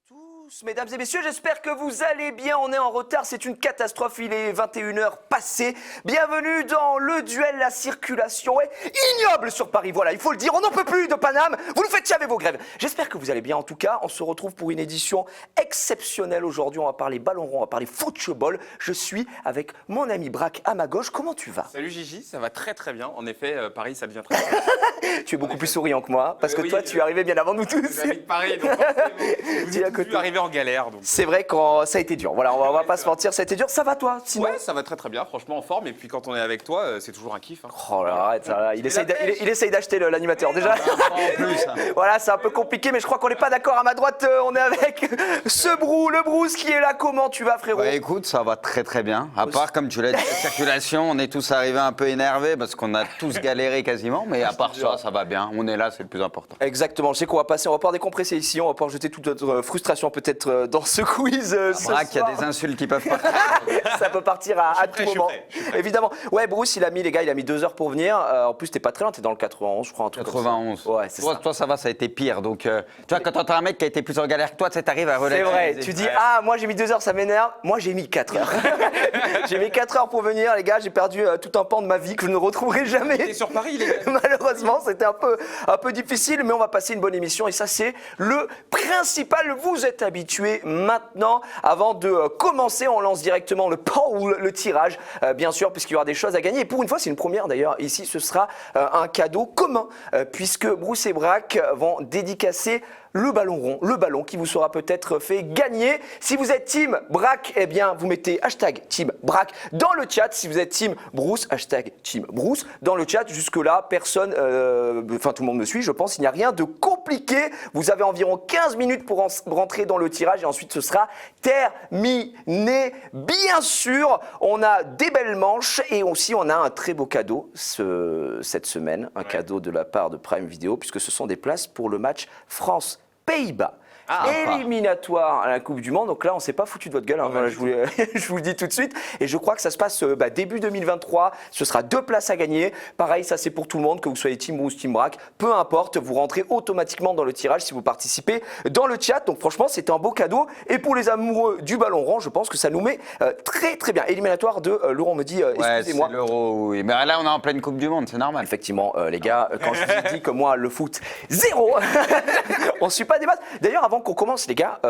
Tous, mesdames et messieurs, j'espère que vous allez bien. On est en retard, c'est une catastrophe, il est 21h passé. Bienvenue dans le duel, la circulation est ignoble sur Paris. Voilà, il faut le dire, on n'en peut plus de Paname. Vous nous faites chier avec vos grèves. J'espère que vous allez bien. En tout cas, on se retrouve pour une édition exceptionnelle aujourd'hui. On va parler ballon rond, on va parler football. Je suis avec mon ami Braque à ma gauche. Comment tu vas? Salut Gigi, ça va très très bien. En effet, Paris, ça devient très bien. Tu es beaucoup plus souriant que moi, parce que toi, tu es arrivé bien avant nous tous. J'habite Paris, donc vous êtes tous arrivés en galère. Donc. C'est vrai que ça a été dur. Voilà, on va pas se mentir, ça a été dur. Ça va toi, sinon? Ouais, ça va très très bien, franchement en forme. Et puis quand on est avec toi, c'est toujours un kiff. Hein. Oh là, arrête, ça, là. Il essaye d'acheter l'animateur déjà. En plus. Voilà, c'est un peu compliqué, mais je crois qu'on n'est pas d'accord. À ma droite, on est avec le Bruce qui est là. Comment tu vas, frérot? Bah écoute, ça va très très bien. À part, comme tu l'as dit, la circulation, on est tous arrivés un peu énervés parce qu'on a tous galéré quasiment. Mais à part ça va bien. On est là, c'est le plus important. Exactement, je sais qu'on va passer, on va pouvoir décompresser ici, on va pouvoir jeter toute notre frustration peut-être dans ce quiz. Braque, il y a des insultes qui peuvent partir. Ça peut partir à tout moment. Évidemment. Ouais, Bruce, il a mis 2 heures pour venir. En plus, t'es pas très loin, t'es dans le 91, je crois. Un truc 91. Comme ça. Ouais, c'est ça. Toi, ça va, ça a été pire. Donc, tu vois, quand t'entends un mec qui a été plus en galère que toi, tu sais, t'arrives à relayer. C'est vrai, tu dis, ah, moi j'ai mis 2 heures, ça m'énerve. Moi j'ai mis 4 heures. J'ai mis 4 heures pour venir, les gars, j'ai perdu tout un pan de ma vie que je ne retrouverai jamais. T'es sur Paris, les gars. Malheureusement, c'était un peu difficile, mais on va passer une bonne émission et ça, c'est le principal. Vous êtes habitués maintenant. Avant de commencer, on lance directement le poll, le tirage, bien sûr, puisqu'il y aura des choses à gagner. Et pour une fois, c'est une première d'ailleurs. Ici, ce sera un cadeau commun, puisque Bruce et Braque vont dédicacer le ballon rond, le ballon qui vous sera peut-être fait gagner. Si vous êtes team Braque, eh bien, vous mettez hashtag team Braque dans le chat. Si vous êtes team Bruce, hashtag team Bruce dans le chat. Jusque-là, personne, tout le monde me suit, je pense. Il n'y a rien de compliqué. Vous avez environ 15 minutes pour rentrer dans le tirage et ensuite ce sera terminé. Bien sûr, on a des belles manches et aussi on a un très beau cadeau cette semaine. Un cadeau de la part de Prime Video puisque ce sont des places pour le match France-Pays-Bas. Éliminatoire à la Coupe du Monde. Donc là, on ne s'est pas foutu de votre gueule. Hein. Voilà, je vous le dis tout de suite. Et je crois que ça se passe début 2023. Ce sera 2 places à gagner. Pareil, ça c'est pour tout le monde, que vous soyez Team Bruce, Team Braque. Peu importe, vous rentrez automatiquement dans le tirage si vous participez dans le chat. Donc franchement, c'était un beau cadeau. Et pour les amoureux du ballon rond, je pense que ça nous met très très bien. Éliminatoire de Laurent me dit, excusez-moi. C'est l'Euro, oui. Mais là, on est en pleine Coupe du Monde, c'est normal. Effectivement, les gars, quand je vous ai dit que moi, le foot, zéro. On ne suit pas des maths. D'ailleurs, avant qu'on commence, les gars,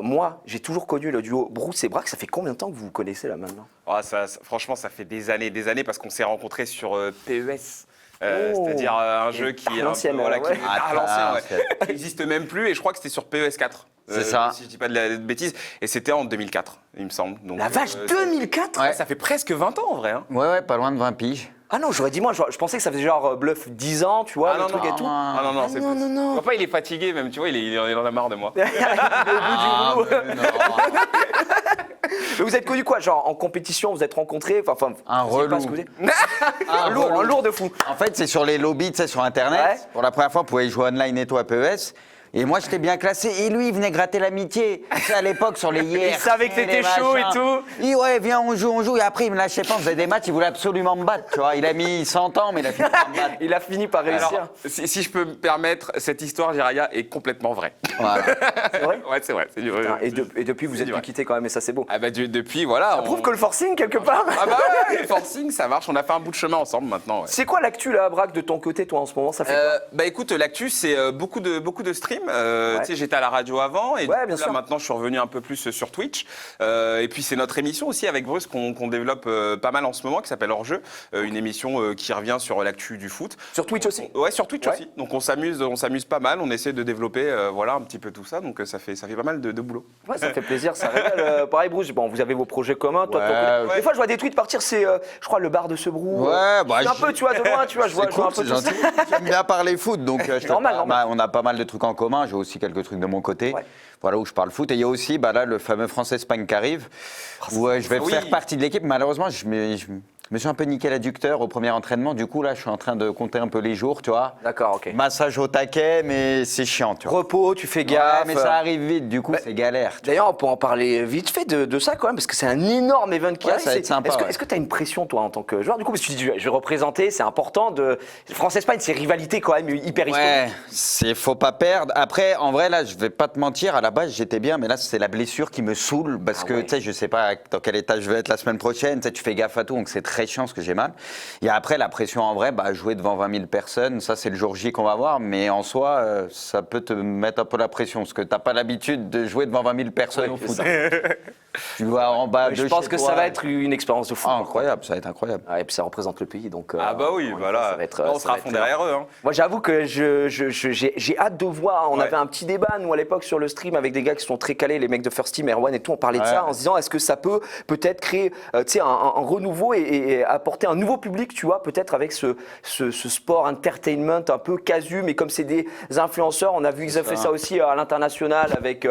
moi, j'ai toujours connu le duo Bruce et Braque. Ça fait combien de temps que vous vous connaissez là maintenant? Franchement, ça fait des années parce qu'on s'est rencontrés sur PES. C'est-à-dire un jeu qui est l'ancienne, qui n'existe même plus et je crois que c'était sur PES 4. C'est ça. Si je dis pas de bêtises. Et c'était en 2004, il me semble. Donc, La vache, 2004 ouais, ça fait presque 20 ans en vrai. Hein. Ouais, pas loin de 20 piges. Ah non, j'aurais dit moi, je pensais que ça faisait genre bluff 10 ans, tu vois, le truc et tout. Non. Papa, il est fatigué même, tu vois, il en a marre de moi. Il est au bout du rouleau. Mais vous êtes connu quoi? Genre en compétition, vous êtes rencontrés? Un relou. Un lourd de fou. En fait, c'est sur les lobbies, tu sais, sur Internet. Ouais. Pour la première fois, vous pouvez jouer online et tout à PES. Et moi, j'étais bien classé. Et lui, il venait gratter l'amitié. Tu sais, à l'époque, sur les IRC. Il savait que t'étais chaud et tout. Il dit, ouais, viens, on joue. Et après, il me lâchait pas. On faisait des matchs. Il voulait absolument me battre. Tu vois, il a mis 100 ans, mais il a fini par me battre. Il a fini par réussir. Alors, si je peux me permettre, cette histoire, Jiraya, est complètement vraie. Voilà. C'est vrai? Ouais, c'est vrai. Et depuis, vous êtes quittés quand même, et ça, c'est beau. Ah bah depuis, voilà. Ça prouve que le forcing, quelque part. Ah bah ouais, le forcing, ça marche. On a fait un bout de chemin ensemble maintenant. Ouais. C'est quoi l'actu, là, Braque, de ton côté, toi, en ce moment? Ça fait quoi? Bah écoute, l'actu, c'est beaucoup de streams. Tu sais, j'étais à la radio avant et bien là, sûr. maintenant, je suis revenu un peu plus sur Twitch. Et puis, c'est notre émission aussi avec Bruce qu'on développe pas mal en ce moment, qui s'appelle Hors-jeu. Une émission qui revient sur l'actu du foot. Sur Twitch aussi? Ouais, sur Twitch aussi. Donc, on s'amuse pas mal. On essaie de développer un petit peu tout ça. Donc, ça fait pas mal de boulot. Ouais, ça fait plaisir, ça régale. Pareil, Bruce, bon, vous avez vos projets communs. Toi, Ouais. Des fois, je vois des tweets partir, c'est, je crois, le bar de Sebrou. Ouais, bah, un peu, tu vois, de loin, tu vois, je vois C'est cool, un peu c'est tout ça. gentil. J'aime bien parler foot, donc Normal. on a pas mal de trucs en commun. J'ai aussi quelques trucs de mon côté. Ouais. Voilà, où je parle foot. Et il y a aussi là, le fameux France-Espagne qui arrive, où je vais faire partie de l'équipe. Malheureusement, Je me suis un peu niqué l'adducteur au premier entraînement. Du coup, là, je suis en train de compter un peu les jours, tu vois. D'accord, ok. Massage au taquet, mais c'est chiant, tu vois. Repos, tu fais Ouais, gaffe. mais ça arrive vite, du coup, c'est galère. D'ailleurs, on peut en parler vite fait de ça quand même, parce que c'est un énorme event qui Ouais, arrive. ça va être sympa, Est-ce que tu as une pression, toi, en tant que joueur? Du coup, parce que tu dis, je vais représenter, c'est important. France-Espagne, c'est rivalité quand même hyper historique. Ouais, faut pas perdre. Après, en vrai, là, je vais pas te mentir, à la base, j'étais bien, mais là, c'est la blessure qui me saoule parce que, ouais. tu sais, je sais pas dans quel état je vais être la semaine prochaine. Tu sais, tu fais gaffe à tout, donc c'est très chiant parce que j'ai mal. Et après, la pression en vrai, jouer devant 20 000 personnes, ça, c'est le jour J qu'on va voir, mais en soi, ça peut te mettre un peu la pression parce que t'as pas l'habitude de jouer devant 20 000 personnes au c'est foot. ça. Tu vas en bas Je de pense chez que toi. ça va être une expérience de fou. Ah, incroyable, ça va être incroyable. Ouais, et puis ça représente le pays, donc. Ah bah oui, voilà. Ça va être, on ça sera va à fond être derrière eux. Hein. Moi, j'avoue que j'ai hâte de voir. On Ouais. avait un petit débat, nous, à l'époque, sur le stream, avec des gars qui sont très calés, les mecs de First Team, Erwan et tout. On parlait de Ouais. ça en se disant, est-ce que ça peut peut-être créer tu sais, un renouveau et apporter un nouveau public, tu vois, peut-être avec ce sport entertainment un peu casu, mais comme c'est des influenceurs, on a vu qu'ils ont fait ça aussi à l'international avec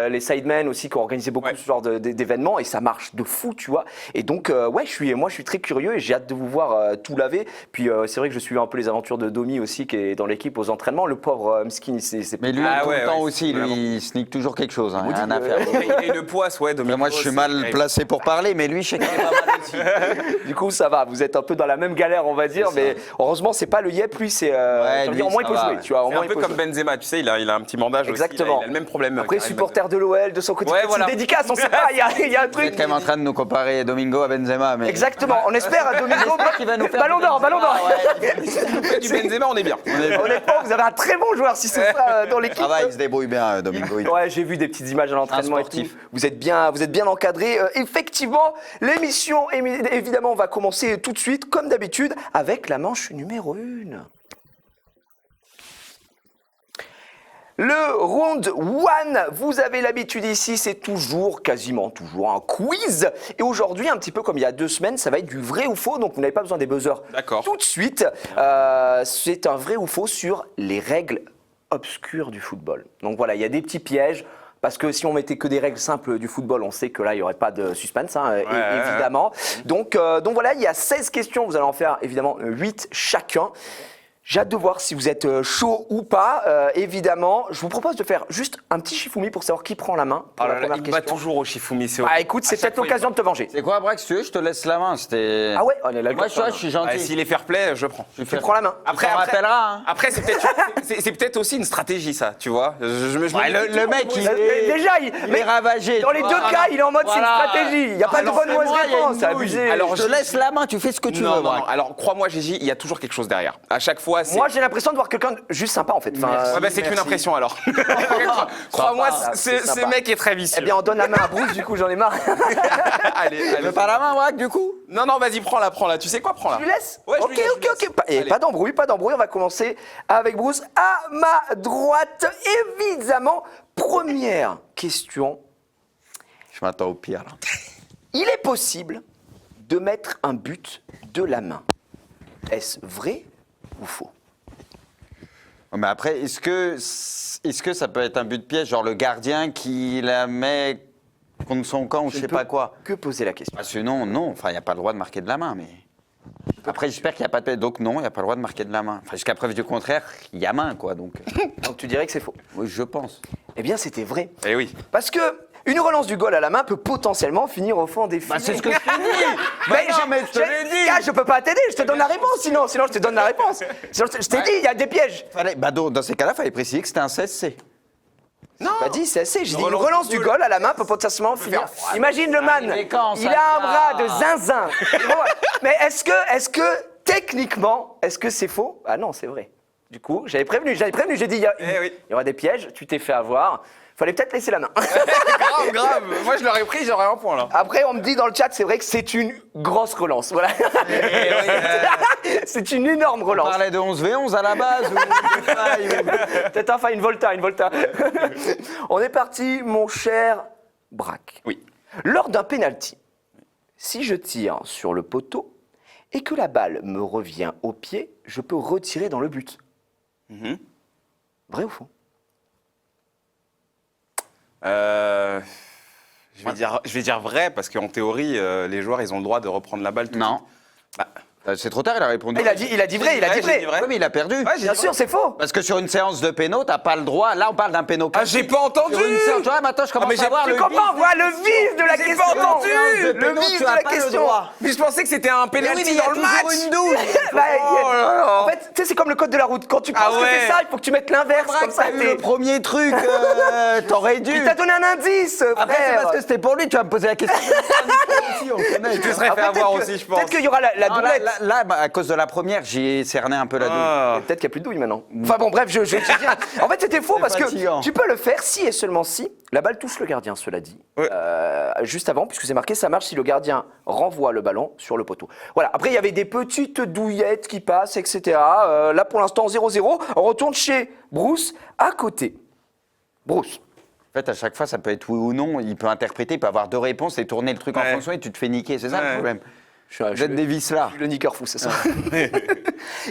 les Sidemen aussi, qui ont organisé beaucoup Ouais. ce genre d'événements, et ça marche de fou, tu vois. Et donc, ouais, moi, je suis très curieux et j'ai hâte de vous voir tout laver. Puis, c'est vrai que je suis un peu les aventures de Domi aussi, qui est dans l'équipe aux entraînements. Le pauvre Mskin, c'est Mais lui, Ah tout ouais, le temps ouais, aussi, vraiment. lui, il sneak toujours quelque chose. Hein, Vous rien dites, à faire. Et une poisse, ouais. Mais moi, je suis mal placé pour parler, mais lui, je sais qu'il est pas mal aussi. Du coup, ça va. Vous êtes un peu dans la même galère, on va dire. Mais heureusement, c'est pas le Yep. Lui, c'est. Ouais, je veux lui, dire, au moins, il ça peut va, jouer. ouais. Tu vois, au C'est moins, un il peu peut comme jouer. Benzema, tu sais, il a un petit bandage Exactement. aussi. Il a le même problème. Après, Karim supporter de l'OL, de son côté, Ouais, c'est voilà. une dédicace, on sait pas. Il y a un Vous truc. êtes quand même en train de nous comparer Domingo à Benzema. Mais... Exactement. On espère à Domingo. J'espère qu'il va nous faire Ballon du d'or, ballon d'or. Benzema, Benzema. Fait du Benzema, on est bien. Honnêtement, vous avez un très bon joueur si c'est ça dans l'équipe. Ça va, il se débrouille bien, Domingo. Ouais, j'ai vu des petites images à l'entraînement et tout. sportif. Vous êtes bien encadré. Effectivement, l'émission, évidemment, va commencer tout de suite, comme d'habitude, avec la manche numéro 1. Le round 1, vous avez l'habitude ici, c'est quasiment toujours un quiz. Et aujourd'hui, un petit peu comme il y a 2 semaines, ça va être du vrai ou faux, donc vous n'avez pas besoin des buzzers D'accord. tout de suite. C'est un vrai ou faux sur les règles obscures du football. Donc voilà, il y a des petits pièges. Parce que si on mettait que des règles simples du football, on sait que là, il n'y aurait pas de suspense, hein, évidemment. Donc voilà, il y a 16 questions. Vous allez en faire évidemment 8 chacun. J'ai hâte de voir si vous êtes chaud ou pas. Évidemment, je vous propose de faire juste un petit Shifumi pour savoir qui prend la main pour Oh la là là, première il me bat question. toujours au Shifumi. C'est Ah écoute, c'est peut-être l'occasion de te venger. C'est quoi, Brax, si tu veux, je te laisse la main. C'était... Ah ouais, on est là. Moi, je suis gentil. S'il est fair play, je prends. Tu prends la main. Après, on rappellera. Hein. Après, c'est peut-être aussi une stratégie, ça, tu vois. Ouais, le mec, il est... Déjà, Il est ravagé. dans les deux cas, il est en mode c'est une Voilà. stratégie. Il n'y a pas de Alors, bonne mauvaise fais-moi, il y a réponse. une C'est douille. abusé. Alors, je te laisse la main, tu fais ce que tu veux. Non, Brax. alors crois-moi, Gigi, il y a toujours quelque chose derrière. À chaque fois, c'est. Moi, j'ai l'impression de voir quelqu'un de juste sympa en fait. Enfin, Ouais, bah, c'est qu'une Merci. impression alors. Crois-moi, Sympa, c'est ce sympa. mec est très vicieux. eh bien, on donne la main à Bruce, du coup, j'en ai marre. allez, Tu allez. veux pas la main, Brax, du coup? Non, vas-y, prends-la. Tu sais quoi, prends-la. Tu lui laisses Ouais, je Ok, lui laisse, ok, je lui laisse. ok. Et Allez. pas d'embrouille. On va commencer avec Bruce à ma droite. Évidemment, première question. Je m'attends au pire, là. Il est possible de mettre un but de la main. Est-ce vrai ou faux? Mais après, est-ce que ça peut être un but piège, genre le gardien qui la met contre son camp ou je ne sais peux pas quoi? Que poser la question. Sinon, non. Enfin, il n'y a pas le droit de marquer de la main, mais... Après, j'espère qu'il n'y a pas de piège. Donc non, il n'y a pas le droit de marquer de la main. Enfin, jusqu'à preuve du contraire, il y a main, quoi. Donc, Donc tu dirais que c'est faux. oui, je pense. Eh bien, c'était vrai. Eh oui. Parce que une relance du goal à la main peut potentiellement finir au fond des filets. c'est ce que je t'ai dit. Mais non, mais je te l'ai dit. Gars, je peux pas t'aider, je te donne la réponse sinon je te donne la réponse. Sinon, je t'ai dit, il y a des pièges. Dans ces cas-là, il fallait préciser que c'était un CSC. Non. Pas dit, c'est assez. J'ai dit une relance relance du du goal. goal à la main peut potentiellement finir. Imagine le man, mais quand il ça a un va bras de zinzin. Mais est-ce que techniquement, est-ce que c'est faux? Ah non, c'est vrai. Du coup, j'avais prévenu, j'ai dit il oui. y aura des pièges, tu t'es fait avoir. Fallait peut-être laisser la main. grave. Moi, je l'aurais pris, j'aurais un point là. Après, on me dit dans le chat, c'est vrai que c'est une grosse relance. Voilà. C'est une énorme On relance. parlait de 11v11 à la base Peut-être enfin une volta. On est parti, mon cher Braque. Oui. Lors d'un penalty, si je tire sur le poteau et que la balle me revient au pied, je peux retirer dans le but. Mhm. Vrai ou faux? Je vais dire vrai parce qu'en théorie, les joueurs, ils ont le droit de reprendre la balle tout de Non. suite. C'est trop tard, il a répondu. Il a dit vrai, il a dit J'ai dit vrai. Oui, mais il a perdu. Bien sûr, c'est faux. Parce que sur une séance de péno, t'as pas le droit. Là, on parle d'un péno. Ah, j'ai pas entendu. Sur une séance, tu vois, maintenant, je commence mais à voir Tu le comprends, vif. voilà le vif de la J'ai question. pas entendu. Le vif de la question. Mais je pensais que c'était un Mais oui, penalty mais il y a dans le toujours match. une douille. Bah, Oh là là. En fait, tu sais, c'est comme le code de la route. Quand tu penses Ah que ouais. c'est ça, il faut que tu mettes l'inverse. Comme ça, T'as eu le premier truc, t'aurais dû. Il t'a donné un indice, Après, c'est frère. parce que c'était pour lui, tu vas me poser la question. Aussi, on connaît. Je te serais fait avoir aussi, je pense. Peut-être qu'il y aura la Non, doulette. là, bah, à cause de la première, j'ai cerné un peu la douille. Ah. Peut-être qu'il n'y a plus de douille maintenant. Enfin bon, bref, je te dis. En fait, c'était faux C'est parce fatigant. que tu peux le faire si et seulement si la balle touche le gardien, cela dit. Ouais. Juste avant, puisque c'est marqué, ça marche si le gardien renvoie le ballon sur le poteau. Voilà. Après, il y avait des petites douillettes qui passent, etc. Là, pour l'instant, 0-0. On retourne chez Bruce, à côté. Bruce. En fait, à chaque fois, ça peut être oui ou non. Il peut interpréter, il peut avoir deux réponses et tourner le truc en Ouais. fonction et tu te fais niquer. C'est ça le Ouais. problème. Je Vous êtes des vices-là. le niqueur fou, c'est ça.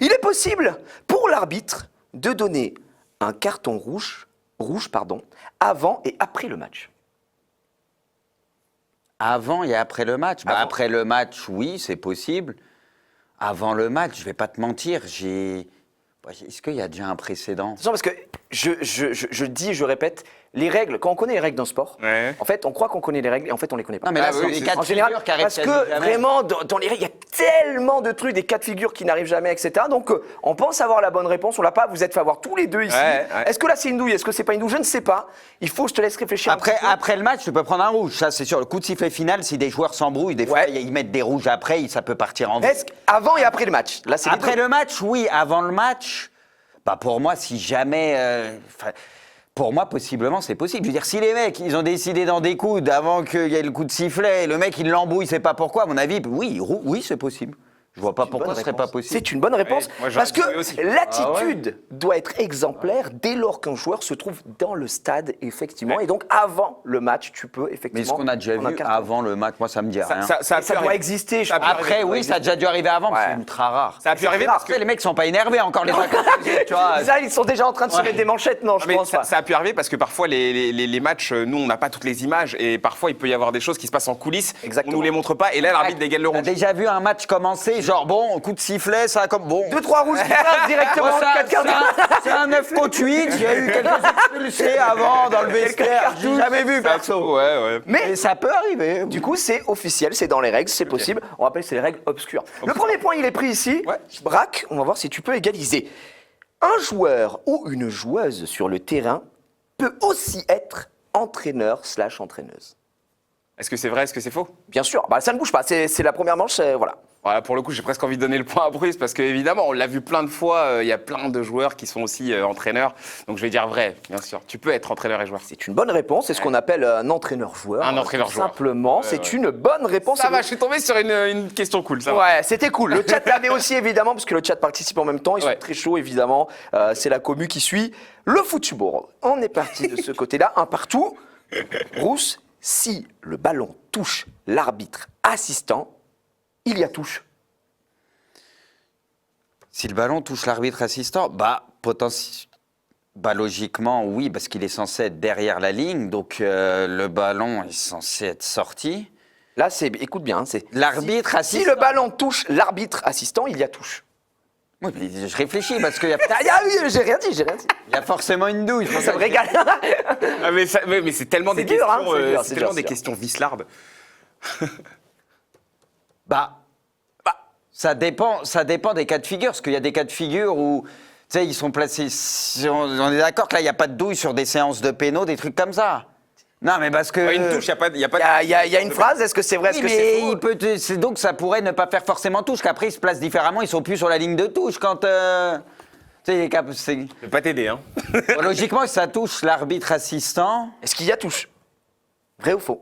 Il est possible pour l'arbitre de donner un carton rouge, avant et après le match. Avant et après le match. Bah, Avant. après le match, oui, c'est possible. Avant le match, je vais pas te mentir, Est-ce qu'il y a déjà un précédent? Attention, parce que je dis, je répète, les règles, quand on connaît les règles d'un sport, Ouais. en fait, on croit qu'on connaît les règles et en fait, on les connaît pas. Non, mais là, Ah c'est oui, des cas de En général, figure qui arrivent parce quasi que jamais. vraiment, dans les règles, il y a tellement de trucs, des cas de figure qui n'arrivent jamais, etc. Donc, on pense avoir la bonne réponse, on l'a pas, vous êtes fait avoir tous les deux ici. Ouais, ouais. Est-ce que là, c'est une douille? Est-ce que c'est pas une douille? Je ne sais pas. Il faut, je te laisse réfléchir. un petit peu. Après le match, tu peux prendre un rouge. Ça, c'est sûr. Le coup de sifflet final, si des joueurs s'embrouillent, des fois, Ouais. ils mettent des rouges après, ça peut partir en Est-ce qu'avant et après le match? Là, c'est les Après deux. le match, oui. Avant le match, bah pour moi, si jamais. Pour moi, possiblement, c'est possible. Je veux dire, si les mecs, ils ont décidé d'en découdre avant qu'il y ait le coup de sifflet, le mec, il l'embrouille, c'est pas pourquoi, à mon avis, oui, c'est possible. Je vois pas Une pourquoi bonne ce serait réponse. pas possible. C'est une bonne réponse Ouais, moi, j'aurais parce que dit oui aussi. l'attitude doit être exemplaire dès lors qu'un joueur se trouve dans le stade, effectivement. Ouais. Et donc, avant le match, tu peux effectivement. Mais ce qu'on a déjà prendre un vu carton. avant le match, moi, ça me dit rien. Ça a Ça pu doit arriver. exister, je Ça a pense. pu Après, oui, ça a déjà dû arriver avant, mais Ouais. c'est ultra rare. Ça a pu arriver parce que Après, les mecs sont pas énervés encore, les vacances, tu vois. Ça, ils sont déjà en train de se Ouais. mettre des manchettes, non, je Mais pense ça, pas. ça a pu arriver parce que parfois les matchs, nous on n'a pas toutes les images et parfois il peut y avoir des choses qui se passent en coulisses. Exactement. On nous les montre pas et là l'arbitre dégaine le T'as rouge. déjà vu un match commencer, genre bon, coup de sifflet, ça a comme bon. 2-3 rouges qui passent directement Bon, en 4 quarts d'heure. c'est un 9 contre 8, il y a eu quelques expulsés avant dans le vestiaire, j'ai jamais vu perso. Ouais, ouais. Mais Mais ça peut arriver. du coup, c'est officiel, c'est dans les règles, c'est possible. On rappelle, c'est les règles obscures. Le premier point, il est pris ici. Ouais. Braque, on va voir si tu peux égaliser. Un joueur ou une joueuse sur le terrain peut aussi être entraîneur/entraîneuse. Est-ce que c'est vrai, est-ce que c'est faux? Bien sûr, bah, ça ne bouge pas, c'est la première manche, voilà. Voilà, pour le coup, j'ai presque envie de donner le point à Bruce parce qu'évidemment, on l'a vu plein de fois, il y a plein de joueurs qui sont aussi entraîneurs. Donc je vais dire vrai, bien sûr. Tu peux être entraîneur et joueur. C'est une bonne réponse, c'est ce qu'on appelle un entraîneur-joueur. Un entraîneur-joueur. Simplement, c'est une bonne réponse. Ça va, je suis tombé sur une question cool, ça va. Ouais, c'était cool. Le chat l'avait aussi, évidemment, parce que le chat participe en même temps. Ils sont Ouais. très chauds, évidemment. C'est la commu qui suit le football. On est parti de ce côté-là, un partout. Bruce, si le ballon touche l'arbitre assistant, il y a touche. Si le ballon touche l'arbitre assistant, logiquement, oui, parce qu'il est censé être derrière la ligne, donc le ballon est censé être sorti. Là, écoute bien, c'est L'arbitre si assistant. le ballon touche l'arbitre assistant, il y a touche. Oui, mais je réfléchis parce qu'il y, Oui, j'ai rien dit, j'ai rien dit. il y a forcément une douille. Ça me régale. Ah, mais c'est tellement C'est des dur, hein, questions, c'est dur, c'est c'est tellement dur, des c'est dur. questions vislardes. Ça dépend des cas de figure, parce qu'il y a des cas de figure où, tu sais, ils sont placés. On est d'accord que là, il n'y a pas de douille sur des séances de pénaux, des trucs comme ça. Non, mais parce que. Ouais, une touche, il n'y a pas, y a pas de- Il y a une phrase, est-ce que c'est vrai, est-ce Oui, que c'est mais faux il peut c'est donc ça pourrait ne pas faire forcément touche, qu'après ils se placent différemment, ils sont plus sur la ligne de touche quand. Tu sais, les cas- Je vais pas t'aider, hein. Bon, logiquement, si ça touche l'arbitre assistant. Est-ce qu'il y a touche? Vrai ou faux?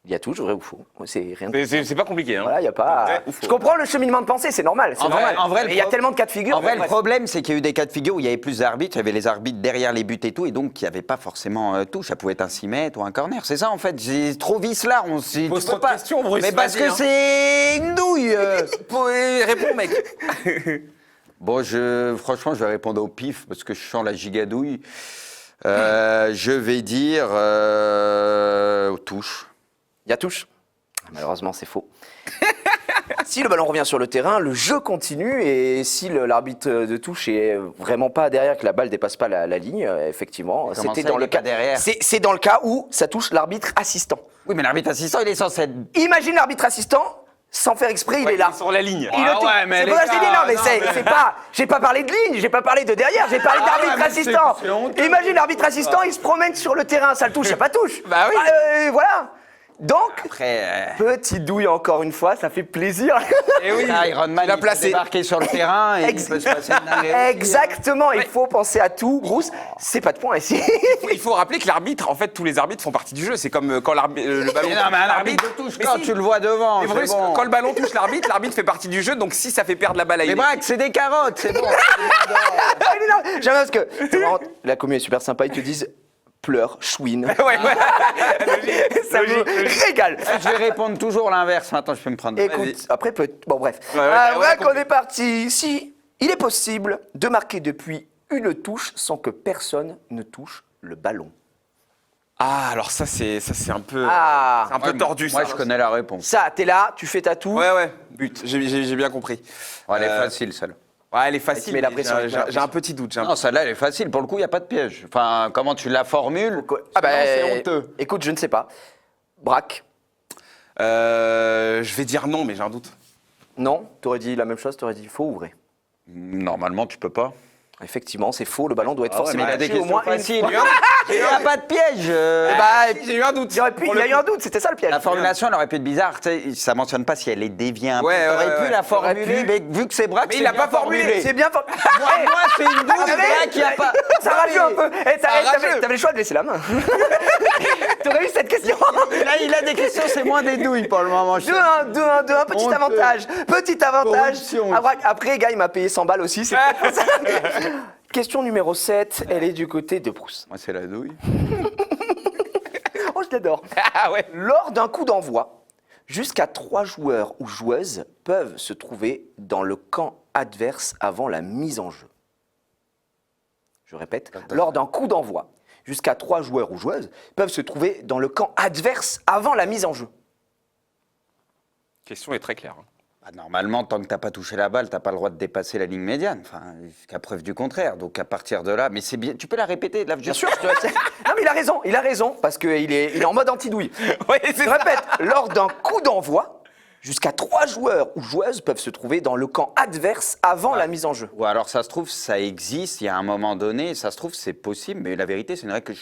Il y a touche, vrai ou faux? C'est rien. C'est pas compliqué, hein. Voilà, il y a pas. Vrai ou faux. Je comprends le cheminement de pensée, c'est normal. c'est En vrai, normal. en vrai, le Mais il y a pro- tellement de cas de figure. En vrai, le bref. problème, c'est qu'il y a eu des cas de figure où il y avait plus d'arbitres, il y avait les arbitres derrière les buts et tout, et donc il n'y avait pas forcément touche. Ça pouvait être un 6 mètres ou un corner. C'est ça, en fait. J'ai trop vice là. Tu Pose peux trop de questions, Bruce, Mais parce vas-y, que hein. c'est une douille. Réponds, mec. Bon, franchement, je vais répondre au pif parce que je sens la gigadouille. Je vais dire touche. Il y a touche. Malheureusement, c'est faux. Si le ballon revient sur le terrain, le jeu continue et si l'arbitre de touche est vraiment pas derrière, que la balle dépasse pas la ligne, effectivement, Comment c'était ça, dans il le est pas cas. derrière C'est dans le cas où ça touche l'arbitre assistant. Oui, mais l'arbitre assistant, il est censé être. Imagine l'arbitre assistant, sans faire exprès, il est là. Sur la ligne. Il le touche. mais C'est les pour ça que je t'ai dit gars, non, mais non, c'est pas. J'ai pas parlé de ligne, j'ai pas parlé de derrière, j'ai parlé d'arbitre mais assistant. c'est honteux. Imagine l'arbitre assistant, il se promène sur le terrain, ça le touche, il y a pas touche. Bah oui. Voilà. Donc, Après, petite douille encore une fois, ça fait plaisir. Et oui, Iron Man, il a il peut placé. débarquer sur le terrain et il Ex- peut se passer une dinguerie aussi, hein. Exactement, il faut penser à tout. Bruce, c'est pas de point ici. Il faut rappeler que l'arbitre, en fait, tous les arbitres font partie du jeu. C'est comme quand le ballon. Mais non, mais un arbitre de touche, quand tu le vois devant, Mais c'est Bruce, bon. quand le ballon touche l'arbitre, l'arbitre fait partie du jeu. Donc si ça fait perdre la balle à Mais une Braque, c'est des carottes, c'est bon. J'aime parce que c'est vraiment- la commune est super sympa, ils te disent pleure, chouine. Ouais, ouais. Ça me régale. Je vais répondre toujours l'inverse. Maintenant, je peux me prendre. Écoute, après peut bon bref. Ouais, ouais, Voilà ouais, qu'on est parti. Si il est possible de marquer depuis une touche sans que personne ne touche le ballon. Ah, alors ça c'est un peu, Ah. c'est un peu Ouais, tordu. Moi, ça. je connais la réponse. Ça, t'es là, tu fais ta toux. Ouais, ouais. But. J'ai bien compris. Ouais, elle est Euh, facile, celle-là. Ouais, elle est facile. met la mais pression, il met la J'ai un petit doute. Non, celle-là, elle est facile. Pour le coup, il n'y a pas de piège. Enfin, comment tu la formules Ah bah, sinon, c'est honteux. écoute, je ne sais pas. Braque. Je vais dire non, mais j'ai un doute. Non, t'aurais dit la même chose, t'aurais dit faux ou vrai. Normalement, tu peux pas. Effectivement, c'est faux. Le ballon doit être Ah ouais, forcément mais il a des touché au moins questions une faciles. fois. Il n'y a pas de piège. Bah, J'ai eu un doute. il y aurait pu- il y a eu un doute, c'était ça le piège. La formulation, elle aurait pu être bizarre. Tu sais, ça mentionne pas si elle est déviée un peu. Ouais, T'aurais ouais, pu ouais. la T'aurais formuler, pu. mais vu que c'est Braque, Mais il c'est l'a bien pas formulé. C'est bien formulé. Moi, c'est une douille. Ah, mais- Braque, il n'y a pas. Ça rajoute un peu. Eh, rageux. T'avais le choix de laisser la main. T'aurais eu cette question. Là, il a des questions, c'est moins des douilles pour le moment. 2-1, 2-1, 2-1, petit Honteux. avantage. Petit avantage. Corruption. Après, gars, il m'a payé 100 balles aussi. C'est peut-être pour ça. Question numéro 7, elle est du côté de Bruce. Moi, c'est la douille. Oh, je l'adore. Ah ouais. Lors d'un coup d'envoi, jusqu'à 3 joueurs ou joueuses peuvent se trouver dans le camp adverse avant la mise en jeu. Je répète, lors d'un coup d'envoi, jusqu'à 3 joueurs ou joueuses peuvent se trouver dans le camp adverse avant la mise en jeu. Question est très claire. Bah, normalement, tant que tu n'as pas touché la balle, tu n'as pas le droit de dépasser la ligne médiane. Enfin, jusqu'à preuve du contraire. Donc, à partir de là, mais c'est bien. Tu peux la répéter, là, Bien sûr. Non, mais il a raison, parce qu'il est en mode anti-douille. Ouais, Je répète, lors d'un coup d'envoi, jusqu'à 3 joueurs ou joueuses peuvent se trouver dans le camp adverse avant la mise en jeu. Ou alors, ça se trouve, ça existe. Il y a un moment donné, ça se trouve, c'est possible. Mais la vérité, c'est une règle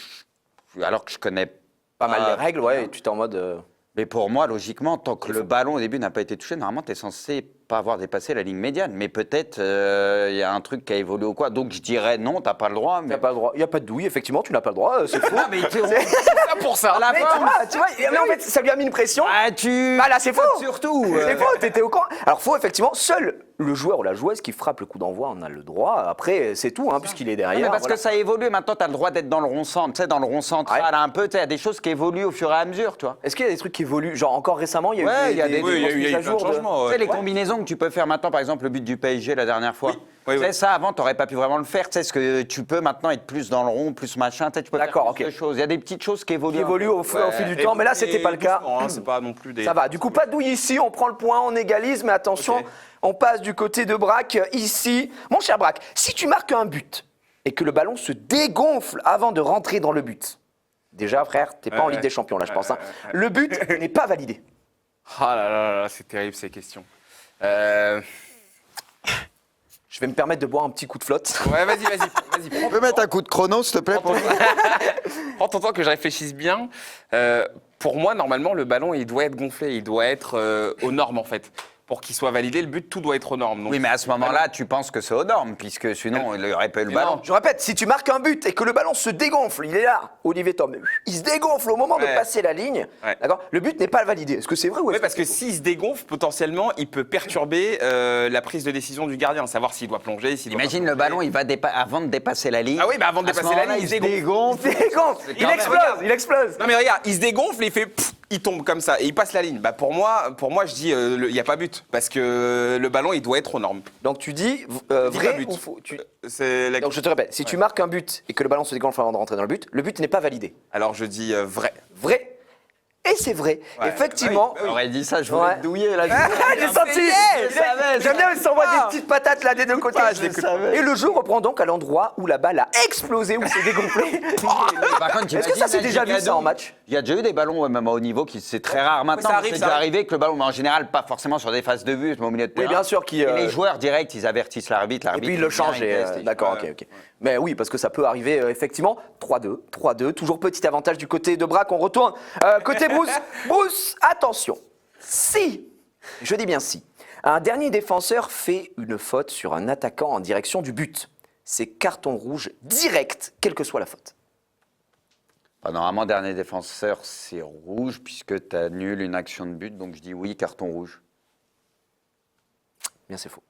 alors que je connais Pas mal les règles, ouais, et tu t'es en mode... Mais pour moi, logiquement, tant que le ballon au début n'a pas été touché, normalement, tu es censé pas avoir dépassé la ligne médiane. Mais peut-être il y a un truc qui a évolué ou quoi. Donc je dirais non, t'as pas le droit. Tu Mais... n'as pas le droit. Il n'y a pas de douille, effectivement, tu n'as pas le droit, c'est faux. Ah, mais ça pour ça. à la Mais fin, tu vois, mais en fait, ça lui a mis une pression. ah, tu... Bah là, c'est faux. Surtout. C'est faux, t'étais au courant. Alors, faux, effectivement, seul le joueur ou la joueuse qui frappe le coup d'envoi en a le droit. Après, c'est tout, hein, puisqu'il est Non, derrière. mais parce voilà. que ça évolue. Maintenant, tu as le droit d'être dans le rond centre. Tu sais, dans le rond central, Ouais. un peu. Tu sais, il y a des choses qui évoluent au fur et à mesure, tu vois. Est-ce qu'il y a des trucs qui évoluent? Genre, encore récemment, il y a Ouais, eu il y a des- Oui, il y a eu mises à plein de jour changements. Tu sais, les Ouais. combinaisons que tu peux faire maintenant, par exemple, le but du PSG la dernière fois. Oui, Tu sais, oui. ça, avant, tu n'aurais pas pu vraiment le faire. Tu sais, ce que tu peux maintenant être plus dans le rond, plus machin. Tu sais, tu peux faire D'accord, plus ok. de choses. Il y a des petites choses qui évoluent. Qui évoluent au fil du temps, mais là, c'était pas le cas. Doucement, hein, c'est pas non plus des. Ça va. Du coup, pas de douille ici. On prend le point, on égalise, mais attention, Ok. on passe du côté de Braque ici. Mon cher Braque, si tu marques un but et que le ballon se dégonfle avant de rentrer dans le but, déjà, frère, t'es pas en Ouais, Ligue des Champions là, je pense. Hein. ouais. Le but n'est pas validé. Ah là là là, c'est terrible ces questions. Je vais me permettre de boire un petit coup de flotte. Ouais, vas-y. On peut mettre un coup de chrono, s'il te plaît, pour Prends ton temps que je réfléchisse bien. Pour moi, normalement, le ballon, il doit être gonflé, il doit être aux normes en fait. Pour qu'il soit validé, le but, tout doit être aux normes. Donc, Oui, mais à ce moment-là, tu penses que c'est aux normes, puisque sinon, il aurait pas eu le Mais ballon. non. Je répète, si tu marques un but et que le ballon se dégonfle, il est là, Olivier Tom, il se dégonfle au moment de Ouais. passer la ligne, Ouais. d'accord? Le but n'est pas validé. Est-ce que c'est vrai ou Oui, est-ce parce que s'il se dégonfle, potentiellement, il peut perturber la prise de décision du gardien, savoir s'il doit plonger, s'il doit Imagine pas le plonger. ballon, il va avant de dépasser la ligne. Ah oui, bah avant de À ce dépasser la moment-là, ligne, il se dégonfle. il se dégonfle, il quand même- explose, il explose. Non mais regarde, il se dégonfle et il fait pff, il tombe comme ça et il passe la ligne. Bah pour moi je dis il n'y a pas but parce que le ballon il doit être aux normes. Donc tu dis Dis pas vrai but. ou faux? C'est la- Donc je te répète, si tu marques un but et que le ballon se dégonfle avant de rentrer dans le but n'est pas validé. Alors je dis vrai. Vrai. Et c'est vrai, Ouais, effectivement. bah oui. J'aurais dit ça, je Ouais. voulais te douiller là. J'ai senti. Je savais, J'aime bien, il s'envoie des petites patates là des deux côtés. je l'écoute pas. Et le jeu reprend donc à l'endroit où la balle a explosé, où c'est dégonflé. Par contre, Est-ce que ça s'est déjà vu ça en match? Il y a déjà eu des ballons, ouais, même à haut niveau, qui c'est très rare maintenant. ça arrive, C'est ça déjà arrive. arrivé que le ballon, mais en général, pas forcément sur des phases de but, mais au milieu de Oui, terrain. bien sûr, qui, Et les joueurs directs, ils avertissent l'arbitre. Et puis il le change. D'accord, ok. Mais oui, parce que ça peut arriver, effectivement. 3-2, toujours petit avantage du côté de Braque. On retourne côté Bruce. Bruce, attention. Si, je dis bien si, un dernier défenseur fait une faute sur un attaquant en direction du but, c'est carton rouge direct, quelle que soit la faute. Normalement, dernier défenseur, c'est rouge, puisque tu annules une action de but, donc je dis oui, carton rouge. Bien, c'est faux.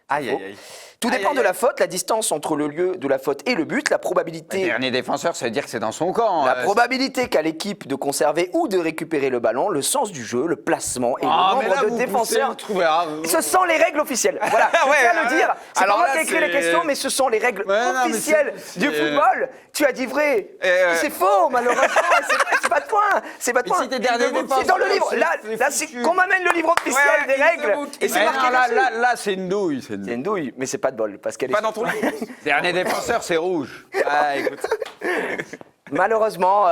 Aïe, faux. aïe, aïe. Tout dépend de la faute, la distance entre le lieu de la faute et le but, la probabilité. Dernier défenseur, ça veut dire que c'est dans son camp. La probabilité qu'a l'équipe de conserver ou de récupérer le ballon, le sens du jeu, le placement et Ah, le nombre de défenseurs. hein. Ce sont les règles officielles. Voilà, je Ouais, tiens à le dire. C'est pas alors moi là, qui ai écrit les c'est- questions, mais ce sont les règles Ouais, non, mais officielles c'est- du football. Tu as dit vrai. C'est faux, malheureusement. C'est pas de point. C'est pas de Mais point. si t'es dernier C'est dans le livre. Là, c'est qu'on m'amène le livre officiel Ouais, des il règles. se moque, Et il c'est se marqué là, dessus. là, c'est une douille. C'est une C'est douille. une douille, mais c'est pas de bol parce qu'elle est Pas dans ton livre. Dernier défenseur, c'est rouge. Ah, écoute. Malheureusement,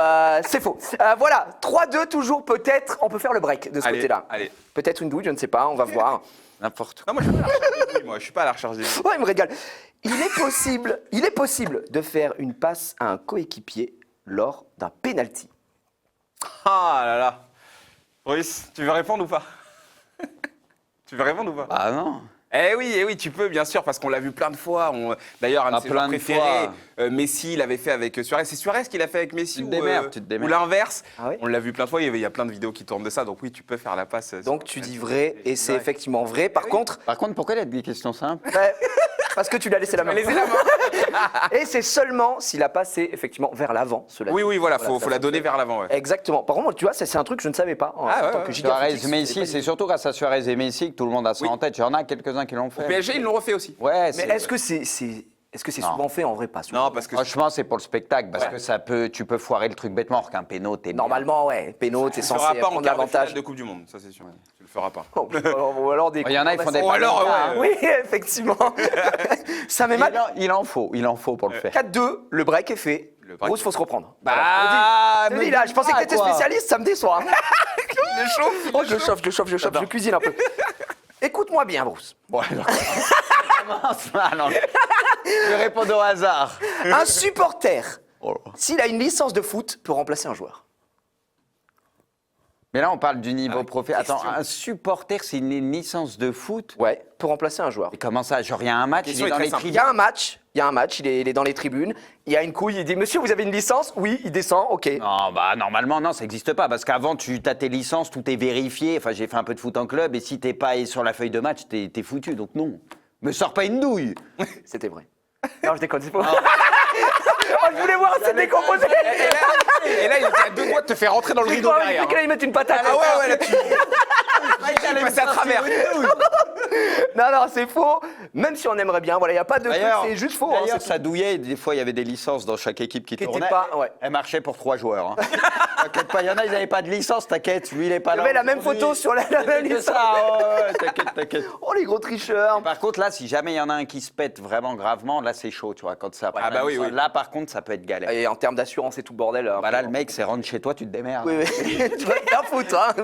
c'est faux. Voilà, 3-2 toujours, peut-être, on peut faire le break de ce Allez, côté-là. allez. Peut-être une douille, je ne sais pas, on va voir. N'importe Non, moi, je suis pas à la recherche des douilles, moi. Je suis pas à la recherche des douilles. Ouais, il me régale. Il est possible de faire une passe à un coéquipier lors d'un penalty. Ah là là. Brice, tu veux répondre ou pas? Tu veux répondre ou pas? Ah non. Eh oui, tu peux, bien sûr, parce qu'on l'a vu plein de fois. D'ailleurs, un de Ah, ses plein joueurs de préférés, fois. Messi, l'avait fait avec Suarez. C'est Suarez qui l'a fait avec Messi Tu te démerdes, tu te ou démerdes. l'inverse. Ah ouais On l'a vu plein de fois, il y a plein de vidéos qui tournent de ça. Donc oui, tu peux faire la passe. Donc tu dis vrai, et c'est Ouais. effectivement vrai. Par contre, Par contre, pourquoi il y a des questions simples? parce que tu l'as laissé la main. Laissez la main. Et c'est seulement si la passe est effectivement vers l'avant. cela dit. Oui, voilà, ça faut la donner vers l'avant. Ouais. Exactement. Par contre, tu vois, ça, c'est un truc que je ne savais pas. En Ah ouais, tant ouais. que giga Suarez, footix, Messi, pas c'est du surtout grâce à Suarez et Messi que tout le monde a ça Oui. en tête. Il y en a quelques-uns qui l'ont fait. Au PSG, ils l'ont refait aussi. Ouais, tout. Mais est-ce que c'est Non. souvent fait en vrai? Pas souvent. Non, parce que Franchement, c'est pour le spectacle, parce Ouais. que tu peux foirer le truc bêtement, alors qu'un péno, t'es bien. Normalement, ouais. Péno, t'es tu le censé feras pas en prendre quart de l'avantage. finale de Coupe du Monde, ça c'est sûr. Tu le feras pas. Ou alors des. Il y en a, ils font des Ou alors, paniques, ouais. Oui, effectivement. Ça met hein. mal. Il en faut pour le faire. 4-2, le break est fait. Le break. Bruce, faut se reprendre. Bah, Je te dis là, je pensais que t'étais spécialiste, ça me déçoit. hein. Je chauffe. Oh, je chauffe, je cuisine un peu. Écoute-moi bien, Bruce. Bon, alors. Ah, non. Je réponds au hasard. Un supporter, Oh. s'il a une licence de foot, peut remplacer un joueur. Mais là, on parle du niveau professionnel. Attends, question. un supporter, c'est une licence de foot? Ouais, peut remplacer un joueur. Et comment ça? Genre, il y a un match, il Question est est dans très les simple. Il tribunes. y a un match, il est dans les tribunes. Il y a une couille, il dit monsieur, vous avez une licence? Oui, il descend, ok. Non, bah normalement, non, ça n'existe pas. Parce qu'avant, tu as tes licences, tout est vérifié. Enfin, j'ai fait un peu de foot en club. Et si t'es pas sur la feuille de match, t'es foutu. Donc non. Me sors pas une douille. C'était vrai. Non, je déconne, c'est pas. Oh, je voulais voir, c'est décomposé. Et là, il était à 2 doigts de te faire rentrer dans le J'ai rideau pas envie derrière. que là, ils mettent une patate. Ah ouais, là, tu passes à travers. Non, c'est faux. Même si on aimerait bien, voilà, il n'y a pas de truc, D'ailleurs, c'est juste faux. hein, D'ailleurs, c'est ça douillait. Des fois, il y avait des licences dans chaque équipe qui Qui étaient tournait. pas- ouais. Elle marchait pour 3 joueurs. Hein. T'inquiète pas, il y en a, ils n'avaient pas de licence. T'inquiète, lui, il est pas Il y là. avait la même aujourd'hui. photo sur la même C'est licence. ça, ouais, t'inquiète. Oh, les gros tricheurs. Par contre, là, si jamais il y en a un qui se pète vraiment gravement, là, c'est chaud, tu vois, quand ça. Ah bah oui, oui. Là, par contre, ça peut être galère. Et en termes d'assurance et tout le bordel. Bah là, le mec, c'est rentre chez toi, tu te démerdes. Oui, tu vas te faire foutre. Hein.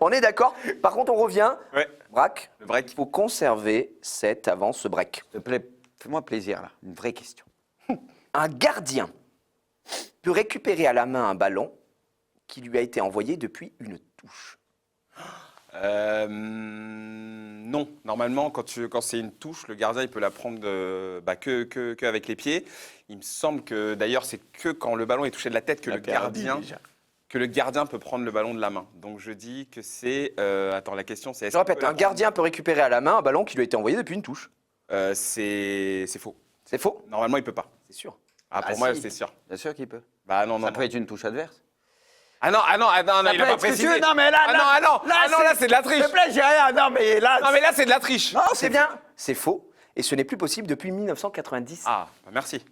On est d'accord. Par contre, on revient. Ouais. Braque. Le break. Il faut conserver cette avant ce break. S'il te plaît, fais-moi plaisir, là. Une vraie question. Un gardien peut récupérer à la main un ballon qui lui a été envoyé depuis une touche. Non, normalement, quand c'est une touche, le gardien il peut la prendre que avec les pieds. Il me semble que d'ailleurs c'est que quand le ballon est touché de la tête que le gardien peut prendre le ballon de la main. Donc je dis que c'est. Attends, la question c'est. Je répète, un gardien peut récupérer à la main un ballon qui lui a été envoyé depuis une touche. C'est faux. C'est faux. Normalement, il peut pas. C'est sûr. Ah, Bah, pour moi, si. c'est sûr. Bien sûr qu'il peut. Bah non, non. Ça non. peut être une touche adverse. Ah non, il a pas précisé. Non, mais là, là, c'est de la triche. S'il te plaît, j'ai rien. Non, mais là. Non, mais là, c'est de la triche. Non, c'est bien. C'est faux. Et ce n'est plus possible depuis 1990. Ah, bah merci.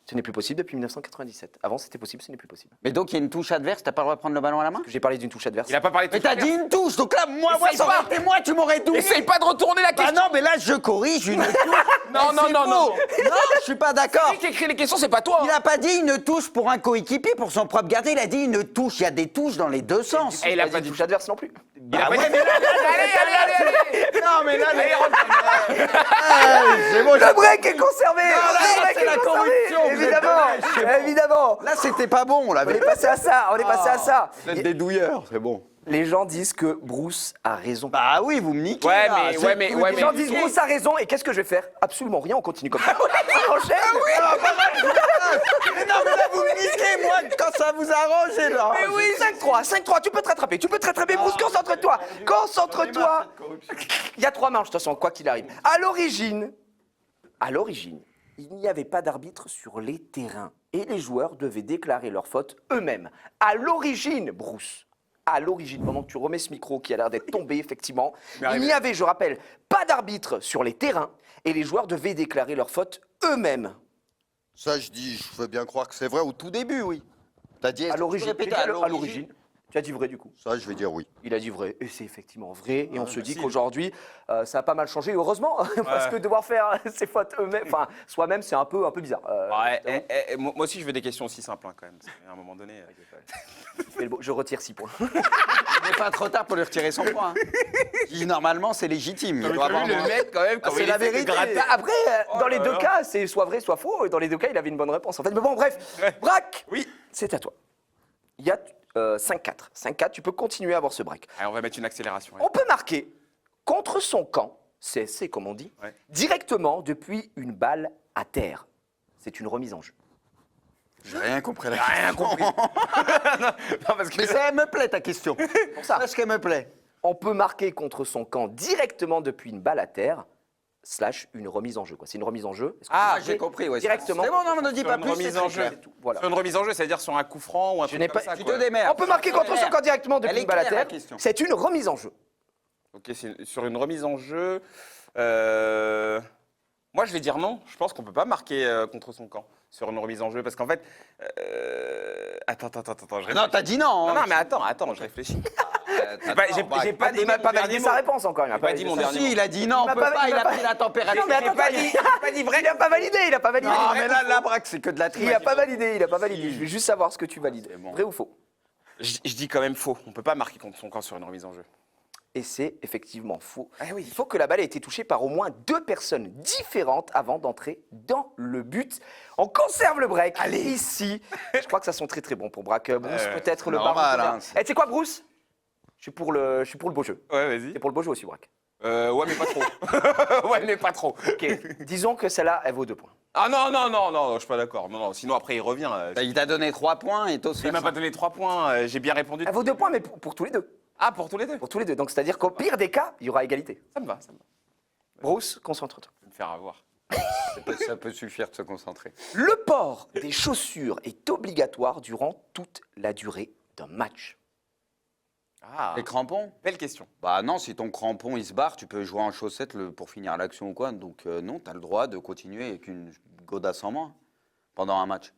Ce n'est plus possible depuis 1997. Avant, c'était possible, ce n'est plus possible. Mais donc, il y a une touche adverse, t'as pas le droit de prendre le ballon à la main? J'ai parlé d'une touche adverse. Il a pas parlé de Mais touche t'as dit adverse. une touche, donc là, moi Essaye ça aurait pas. été moi, tu m'aurais doublé. Essaye pas de retourner la Bah question. non, mais là, je corrige une touche. Non, Mais non, c'est non, faux. non. Non, je suis pas d'accord. Qui écrit les questions, c'est pas toi. Il a pas dit une touche pour un coéquipier, pour son propre gardien, il a dit une touche. Il y a des touches dans les deux sens. Et Il a pas dit touche adverse non plus. Il a pas dit- mais là, Allez. non, mais là, Allez, c'est bon, Le break est conservé. là, Le break c'est est la conservé. corruption, vous êtes Évidemment, dommage, c'est bon. évidemment. là, c'était pas bon, là. On est passé à ça, on est passé à ça. Vous êtes des douilleurs, c'est bon. Les gens disent que Bruce a raison. Bah oui, vous me niquez. Ouais, là, mais- c'est ouais, mais- tout. ouais, Les mais- gens disent Bruce a raison et qu'est-ce que je vais faire? Absolument rien, on continue comme ça. On enchaîne. Mais non, mais là, vous me niquez, moi, quand ça vous arrange, là. Mais oui, 5-3, 5-3, tu peux te rattraper, Bruce, concentre-toi, concentre-toi. Il y a 3 manches, de toute façon, quoi qu'il arrive. À l'origine, il n'y avait pas d'arbitre sur les terrains et les joueurs devaient déclarer leur faute eux-mêmes. À l'origine, Bruce, à l'origine, pendant que tu remets ce micro qui a l'air d'être tombé, effectivement, il n'y avait, je rappelle, pas d'arbitre sur les terrains et les joueurs devaient déclarer leur faute eux-mêmes. Ça, je veux bien croire que c'est vrai au tout début, oui. T'as dit, À l'origine, répéter à l'origine, tu as dit vrai du coup. Ça, je vais dire oui. Il a dit vrai, et c'est effectivement vrai. Et on se dit facile. qu'aujourd'hui, ça a pas mal changé, heureusement, parce que devoir faire ses fautes eux-mêmes, enfin, soi-même, c'est un peu bizarre. Ouais, moi aussi, je veux des questions aussi simples, hein, quand même. À un moment donné. Je retire 6 points. Il n'est pas trop tard pour lui retirer son point. Normalement, c'est légitime. Il doit avoir le mec, quand même, Ah, c'est la vérité. Après, dans les deux cas, c'est soit vrai, soit faux. Et dans les deux cas, il avait une bonne réponse, en fait. Mais bon, bref. Braque, Oui. c'est à toi. Il y a 5-4. 5-4, tu peux continuer à avoir ce break. Allez, on va mettre une accélération. On peut marquer contre son camp, CSC comme on dit, Ouais. directement depuis une balle à terre. C'est une remise en jeu. J'ai rien compris. Rien compris. Non, parce que Mais ça me plaît ta question. Pour ça, Parce qu'elle me plaît. on peut marquer contre son camp directement depuis une balle à terre, / une remise en jeu. C'est une remise en jeu. Est-ce que Ah, vous J'ai marquez compris, ouais. Directement. C'est bon, non, ne dis Sur pas une plus. remise c'est en très jeu. clair. C'est tout. Voilà. Sur une remise en jeu, c'est-à-dire sur un coup franc ou un truc n'ai comme pas- ça. Tu quoi. te démerdes. On peut marquer contre son camp directement depuis Elle est une balle à claire, la terre. question. C'est une remise en jeu. Ok, sur une remise en jeu. Moi, je vais dire non. Je pense qu'on peut pas marquer contre son camp sur une remise en jeu parce qu'en fait. Attends. Je réfléchis. Non, t'as dit non. Non, hein. mais attends, je réfléchis. Attends, j'ai bah, pas dit Il n'a pas mon validé dernier sa mot. réponse encore. Il n'a J'ai pas dit mon validé sa- dernier Si, il a dit non, on Il peut m'a pas- pas, il il m'a a pas- pris la température. Non, mais attends, il n'a pas validé, il n'a pas validé. Non, mais là, la braque, c'est que de la triche. Il n'a pas validé, il n'a pas validé. Je veux juste savoir ce que tu valides. bon. Vrai ou faux? Je dis quand même faux. On peut pas marquer contre son camp sur une remise en jeu. Et c'est effectivement faux. Ah oui. Il faut que la balle ait été touchée par au moins 2 personnes différentes avant d'entrer dans le but. On conserve le break. Allez, ici. Je crois que ça sent très très bon pour Braque. Bruce, peut-être le normal, baron. hein. Eh, tu sais quoi, Bruce? Je suis pour le beau jeu. Ouais, vas-y. C'est pour le beau jeu aussi, Braque. Ouais, mais pas trop. Ouais, mais pas trop. Ok. Disons que celle-là, elle vaut 2 points. Ah non, je suis pas d'accord. Non, sinon après il revient. Il t'a donné 3 points et toi, Il m'a pas donné 3 points. J'ai bien répondu. Elle vaut 2 points, mais pour tous les deux. Ah, pour tous les deux. Pour tous les deux. Donc, c'est-à-dire qu'au pire des cas, il y aura égalité. Ça me va. Bruce, concentre-toi. Je vais me faire avoir. Ça peut suffire de se concentrer. Le port des chaussures est obligatoire durant toute la durée d'un match. Ah, Les crampons? belle question. Bah non, si ton crampon il se barre, tu peux jouer en chaussettes pour finir l'action ou quoi. Donc non, t'as le droit de continuer avec une godasse en main pendant un match.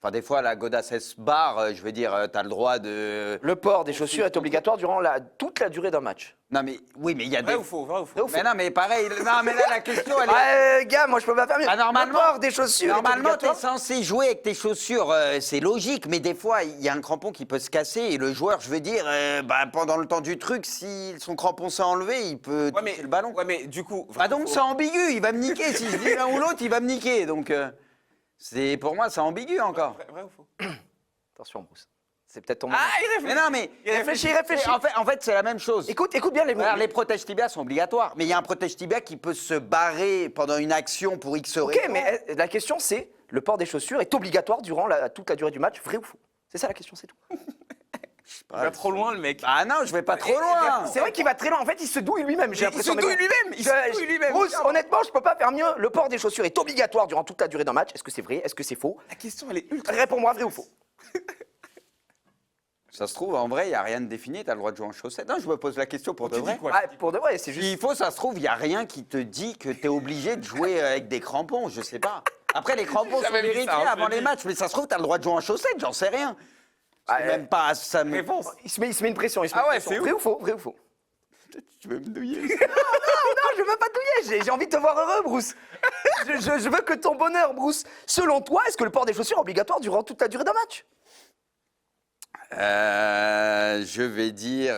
Enfin, des fois, la godasse elle se barre, je veux dire, t'as le droit de. Le port des chaussures est obligatoire durant toute la durée d'un match. Non mais oui, mais il y a Vrai des. ou faux? Vrai ou faux? Vrai ou faux? Mais non, mais pareil. Non, mais là la question elle est. Ouais, gars, moi je peux pas faire mieux. Ah, normalement- le port des chaussures Normalement, est tu es obligatoire. censé jouer avec tes chaussures, c'est logique, mais des fois, il y a un crampon qui peut se casser et le joueur, je veux dire, pendant le temps du truc, si son crampon s'est enlevé, il peut Ouais, toucher le ballon. Ouais, mais du coup. Bah donc c'est ambigu, il va me niquer. Si je dis l'un ou l'autre, il va me niquer. Donc c'est pour moi, c'est ambigu encore. Vrai ou faux? Attention, Bruce. C'est peut-être ton moment. Ah, il Mais réfléchit. non, mais Réfléchis. en fait, c'est la même chose. Écoute bien les mots. Regarde, les protèges tibias sont obligatoires, mais il y a un protège tibia qui peut se barrer pendant une action pour X raisons. Ok, mais la question c'est, le port des chaussures est obligatoire durant toute la durée du match, vrai ou faux? C'est ça la question, c'est tout. Il va trop loin, le mec. Ah non, je vais pas trop loin. C'est vrai qu'il va très loin. En fait, il se douille lui-même. J'ai Il l'impression. se mais douille bon. lui-même. Il se douille lui-même. Bruce, honnêtement, je peux pas faire mieux. Le port des chaussures est obligatoire durant toute la durée d'un match. Est-ce que c'est vrai? Est-ce que c'est faux? La question, elle est ultra. Réponds-moi, vrai ou faux? Ça se trouve, en vrai, il n'y a rien de défini, tu as le droit de jouer en chaussettes. Non, je me pose la question pour de Tu dis vrai. quoi? Ah, pour de vrai, c'est juste. S'il faut, ça se trouve, il n'y a rien qui te dit que tu es obligé de jouer avec des crampons, je sais pas. Après, les crampons sont J'avais vu ça, vérifiés hein, avant je les l'ai matchs, mais ça se trouve, t'as le droit de jouer en chaussettes, j'en sais rien. Ah, C'est même pas ça. Réponse. Il se met une pression. Il se met Ah une ouais, pression. c'est Vrai ou faux? Vrai ou faux? Tu veux me douiller? Non, je veux pas te douiller. J'ai envie de te voir heureux, Bruce. Je veux que ton bonheur, Bruce. Selon toi, est-ce que le port des chaussures est obligatoire durant toute la durée d'un match? Je vais dire.